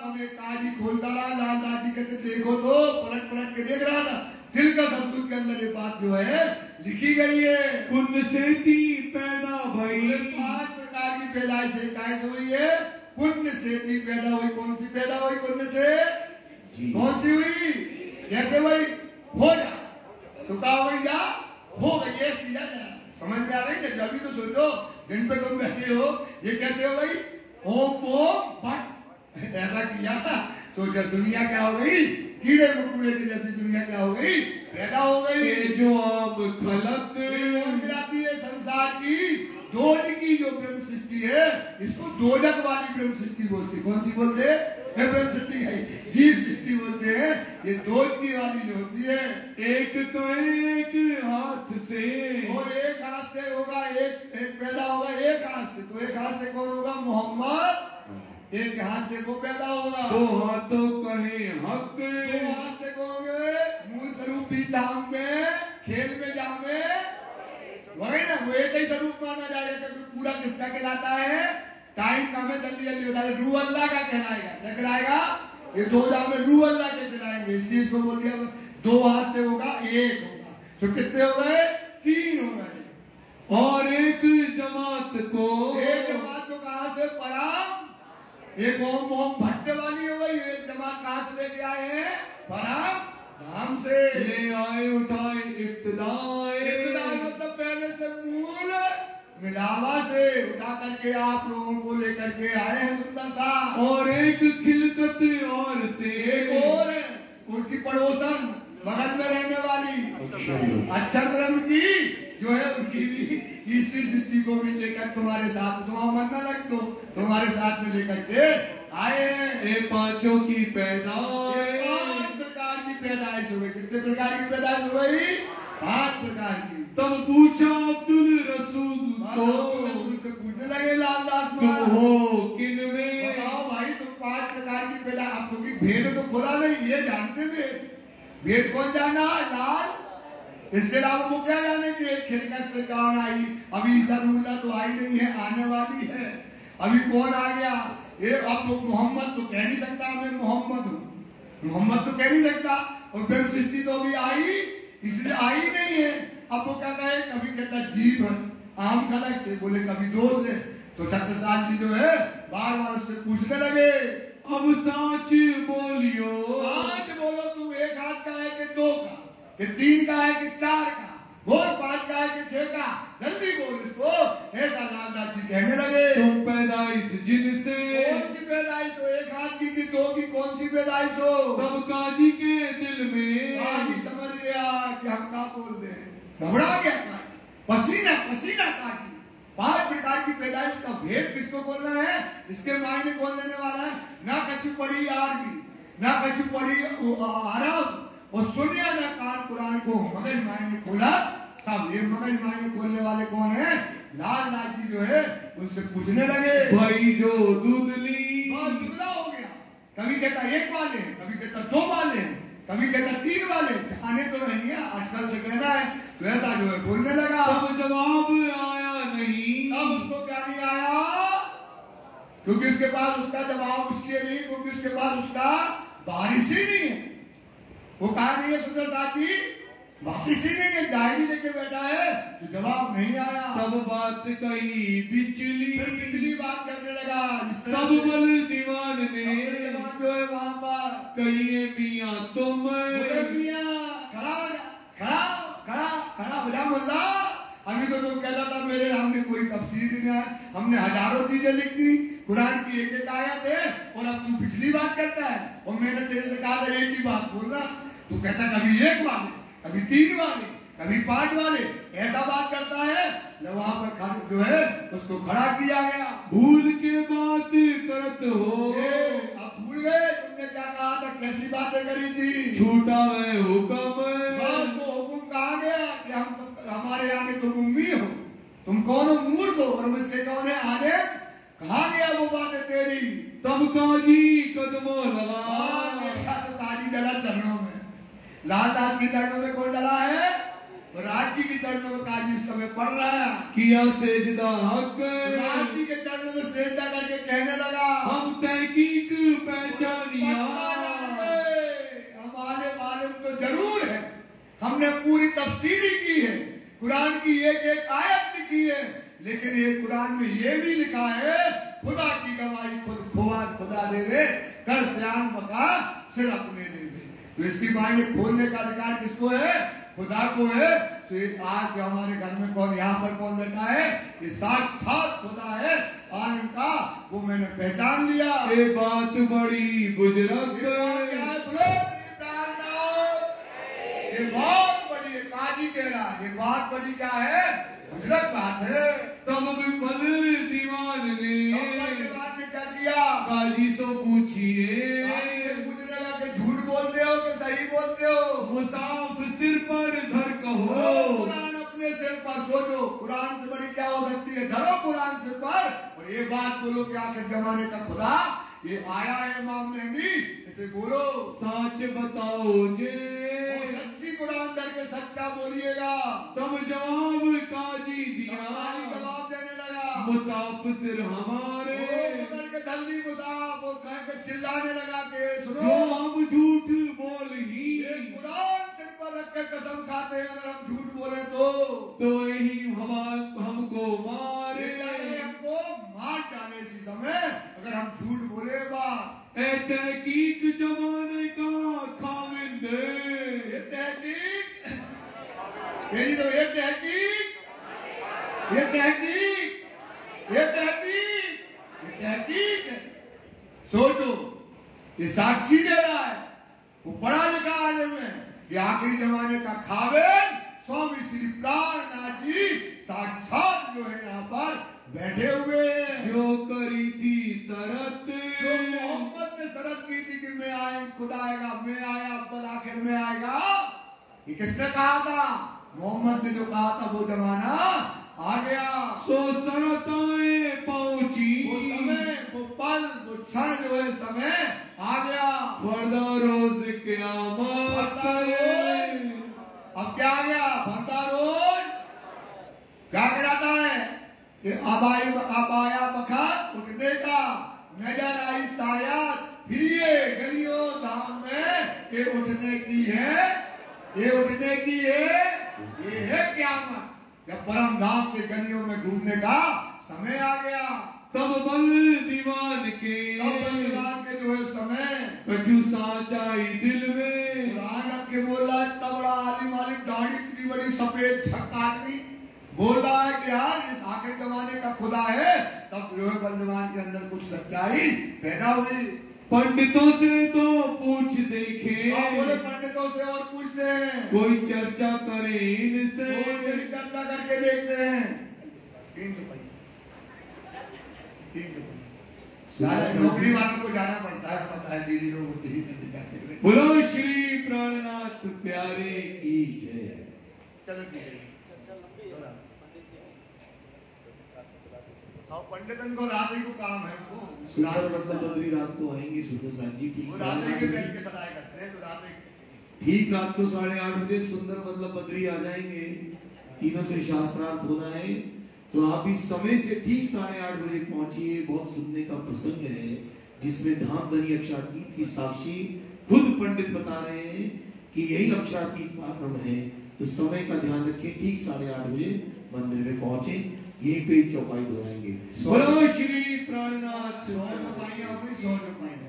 अब एक काजी खोलता रहा, लाल दादी कहते देखो तो, पलट के देख रहा था, दिल का रसूल के अंदर ये बात जो है लिखी गई है। कुन से थी पैदा भई, 5 प्रकार की पैदाइश कैसे हुई है? कुन से थी पैदा हुई। कौन सी पैदा हुई? कुन से। कौन सी हुई? कैसे हुई? हो जा, सुखा हो गई, जा हो गई, ये सीधा समझ में आ रही है? जब भी तो सोचो, दिन पे तुम बैठे हो, ये कैसे हो गई? ओम ओम बट ऐसा किया, सोचा दुनिया क्या हो गई? कीड़े मकोड़े की जैसी दुनिया क्या हो गई? पैदा हो गई। जो आम खलक गिराती है संसार की दोज की जो ब्रह्म सृष्टि है, इसको दोजक वाली ब्रह्म सृष्टि बोलते। कौन सी बोलते हैं? ब्रह्म सृष्टि है, जीव सृष्टि बोलते हैं। ये दोस्ती वाली जो होती है, एक का एक हाथ से, और एक हाथ से होगा, एक पैदा होगा एक हाथ से। तो एक हाथ से कौन होगा? मोहम्मद। एक हाथ से वो पैदा होगा। दो हाथों कहे हक, दो हाथ से कहोगे मूल स्वरूप भी धाम में, खेल में जामे वही ना, वो एक ही स्वरूप माना जाएगा। क्योंकि पूरा किसका कहलाता है? टाइम का में जल्दी जल्दी होता है, रूह अल्लाह का कहलाएगा। क्या कहलाएगा? ये दो जामे रूह अल्लाह के कहलाएंगे। इसलिए इसको बोल दिया दो हाथ से होगा एक होगा। तो कितने हो गए? तीन हो गए। और एक जमात को, एक जमात को कहां से? पराम। एक ओम भट्ट वाली हो गई। एक जमात कहां से लेके आए हैं? पराम धाम से ले आए उठाए इब्तिदाए, मतलब पहले से मूल मिलावा से उठा करके आप लोगों को लेकर के आए हैं सुंदर सा। और एक खिलकत और से, एक और है उसकी पड़ोसन बगल में रहने वाली अक्षर ब्रह्म की जो है, उनकी भी तीसरी सृष्टि को भी लेकर तुम्हारे साथ, तुम्हारा मन न लग तो तुम्हारे साथ में लेकर के आए हैं। ये पांचों की पैदाइश, 5 प्रकार की पैदाइश हो गई। कितने प्रकार की पैदाइश हो गई? 5 प्रकार की। तब पूछा अब्दुल रसूल को, से पूछने लगे लालदास तुम हो किन में? बताओ भाई, तुम 5 प्रकार की पैदाइश, आप क्योंकि भेद तो खुला नहीं, ये जानते थे। भेद कौन जाना? लाल। इसके अलावा वो क्या जाने कि खिलकत से कौन आई? अभी ईसा रूला तो आई नहीं है, आने वाली है। अभी कौन आ गया? ये अब तो मोहम्मद तो कह नहीं सकता मैं मोहम्मद हूँ, मोहम्मद तो कह नहीं सकता। और ब्रह्म सृष्टि तो अभी आई, इसलिए आई नहीं है। अब वो क्या कहे? कभी कहता जीव है आम खलक से, बोले कभी दो से। तो छत्रसाल जी जो है बार बार उससे पूछने लगे, अब सच बोलियो, आज बोलो तू एक हाथ का है कि दो का, कि 3 का है कि 4 का, बोल 5 का है कि 6 का, जल्दी बोल इसको। ऐसा लालदास जी कहने लगे। तुम पैदाइश जिनसे, कौन सी पैदाइश हो? एक हाथ की 2 की, कौन सी पैदाइश हो? तब काजी के दिल में, काजी समझ गया कि हम क्या बोल रहे हैं, घबरा गया काजी, पसीना पसीना काजी। 5 प्रकार की पैदाइश का भेद किसको बोलना है? इसके मायने कौन लेने वाला है? ना कछु पढ़ी आरबी, ना कछु पढ़ी अरब, और सुनिया ना कान कुरान को, मगज मायने खोला सब। ये मगज मायने खोलने वाले कौन है? लालदास जी जो है उनसे पूछने लगे। भाई जो दूधली, बहुत दुबला हो गया। कभी कहता 1 वाले, कभी कहता 2 वाले, कभी कहता 3 वाले। खाने तो नहीं है, आजकल से कहना है। तो ऐसा जो है बोलने लगा। तब जवाब आया नहीं, तब उसको क्या नहीं आया? क्योंकि उसके पास उसका जवाब इसलिए नहीं, क्योंकि उसके पास उसका बारिश ही नहीं है। वो कहा नहीं है सुंदर साथी, बारिश ही नहीं है, जाहिर लेके बैठा है, तो जवाब नहीं आया। तब बात कही बिचली, फिर बिजली बात करने लगा। तब बल दीवान ने, जवान जो है वहां पर कहिए मियां तुम, मियां खड़ा खड़ा खड़ा खड़ा हो जा मुल्ला। अभी तो लोग कहता था मेरे हमने कोई तफसीर नहीं है, हमने हजारों चीजें लिख दी, कुरान की एक एक आयत है, और अब तू पिछली बात करता है। और मैंने तेरे से कहा था एक ही बात बोलना, तू कहता कभी 1 वाले, कभी 3 वाले, कभी 5 वाले, ऐसा बात करता है। वहां पर जो है उसको खड़ा किया गया। भूल के बात करत हो, अब भूल गए तुमने क्या कहा था, कैसी बातें करी थी? छूटा मैं हुक्म, वो हुक्म कहा गया कि हम हमारे आगे तुम उम्मी हो, तुम कौन हो? मूर्ख हो। और हम इसके कौन है? आगे कहा गया वो बातें तेरी। तब काजी कदमों लगा, देखा तो काजी डला चरणों में। लालदास के चरणों में कौन डला है? राज जी के चरणों में काजी इस समय पढ़ रहा है। किया सेजदा हक, राज जी के चरणों में सेजदा करके कहने लगा, हम तहकीक पहचानिया, हमारे मालूम तो जरूर है, हमने पूरी तफसीरी की है, कुरान की एक एक आयत लिखी है, लेकिन ये कुरान में ये भी लिखा है खुदा की गवाही खुद खुदा दे रे, कर सियान बका सिर अपने दे दे। तो इसकी मायने खोलने का अधिकार किसको है? खुदा को है। तो आज जो हमारे घर में कौन, यहाँ पर कौन बैठा है? ये साक्षात खुदा है आलम का, वो मैंने पहचान लिया। ये बात बड़ी बुजुर्ग, ये बहुत बड़ी है, काजी कह रहा है, ये बहुत बड़ी क्या है? बुजुर्ग बात है। तब बल दीवान ने, दीवान ने क्या किया? काजी सो पूछिए, काजी से पूछने लगा कि झूठ बोलते हो कि सही बोलते हो? मुसाफ सिर पर धर कहो। कुरान अपने सिर पर सोचो, कुरान से बड़ी क्या हो सकती है? धरो कुरान सिर पर और ये बात बोलो कि आखिर जमाने का खुदा ये आया है इमाम मेहदी, इसे बोलो साच बताओ जे, सच्ची कुरान धर के सच्चा बोलिएगा। तब जवाब काजी दिया, जवाब देने लगा मुसाफ सिर हमारे, पकड़ के धल्ली मुसाफ वो कह के चिल्लाने लगा के सुनो, जो हम झूठ बोल ही, कुरान सिर पर रख के कसम खाते हैं अगर हम झूठ बोले तो यही हमको मारे, हमको मार जाने इसी समय अगर हम झूठ बोले बात। ए तहकीक जमाने का खाविंदे, ये तहकीक तेरी तो ये तहकीक ये तहकीक ये तहकीक ये तहकीक है। सोचो ये साक्षी दे रहा है, वो पढ़ा लिखा आलिम है, ये आखिरी जमाने का खाविंद स्वामी श्री प्राणनाथ जी साक्षात जो है यहाँ पर बैठे हुए हैं। जो करी थी शरत, जो मोहम्मद ने शरत की थी कि मैं आए खुद आएगा, मैं आया पर आखिर में आएगा, ये किसने कहा था? मोहम्मद ने जो कहा था वो जमाना आ गया। सो शरताएं पहुंची, वो समय वो पल वो क्षण जो है समय आ गया। फर्दा रोज क़यामत, अब क्या आ गया? फर्दा रोज क्या कहलाता है कि अब आया वक्त उठने का, नजर आई शायद फिर ये गलियों धाम में ये उठने की है, ये उठने की है, ये है क़यामत। जब परम धाम के गलियों में घूमने का समय आ गया, तब बल दीवान के जो है समय कछु साचाई दिल में, कुरान रख के बोल रहा है, इतना बड़ा आलिम आलिम दाढ़ी इतनी बड़ी सफेद छक काटनी, बोल रहा है कि यार इस आखिर जमाने का खुदा है। तब जो है बलदवान के अंदर कुछ सच्चाई पैदा हुई। पंडितों से तो पूछ देखे, बोले पंडितों से और पूछते हैं, कोई चर्चा करे इनसे, चर्चा करके देखते हैं। 300 नौकरी वालों को जाना पड़ता है, पता है दीदी लोग बोलो श्री प्राणनाथ प्यारे की जय। चलो ठीक है, पंडितन को रात ही को काम है, उनको सुंदर मतलब बद्री रात को आएंगे सुंदर साथ जी, ठीक रात के बैठ के सलाह करते हैं, तो रात ठीक रात को 8:30 बजे सुंदर मतलब बद्री आ जाएंगे। तीनों से शास्त्रार्थ होना है, तो आप इस समय से ठीक 8:30 बजे पहुंचिए। बहुत सुनने का प्रसंग है जिसमें धामधनी अक्षातीत की साक्षी खुद पंडित बता रहे हैं कि यही अक्षातीत पराक्रम है। तो समय का ध्यान रखें, ठीक 8:30 बजे मंदिर में पहुंचे, यहीं पे चौपाई दोहराएंगे। बोलो श्री प्राणनाथ। 100 चौपाइयां होगी, 100 चौपाइयां।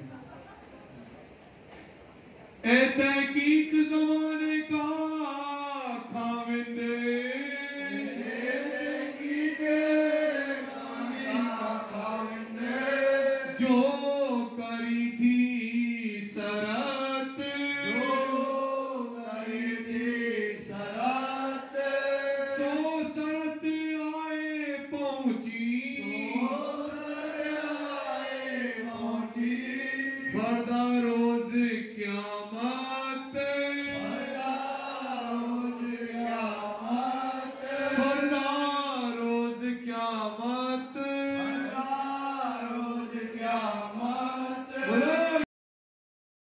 ए तहकीक जमाने का खाविंदे, जो करी थी शरत, सो शरत आए पहुंची,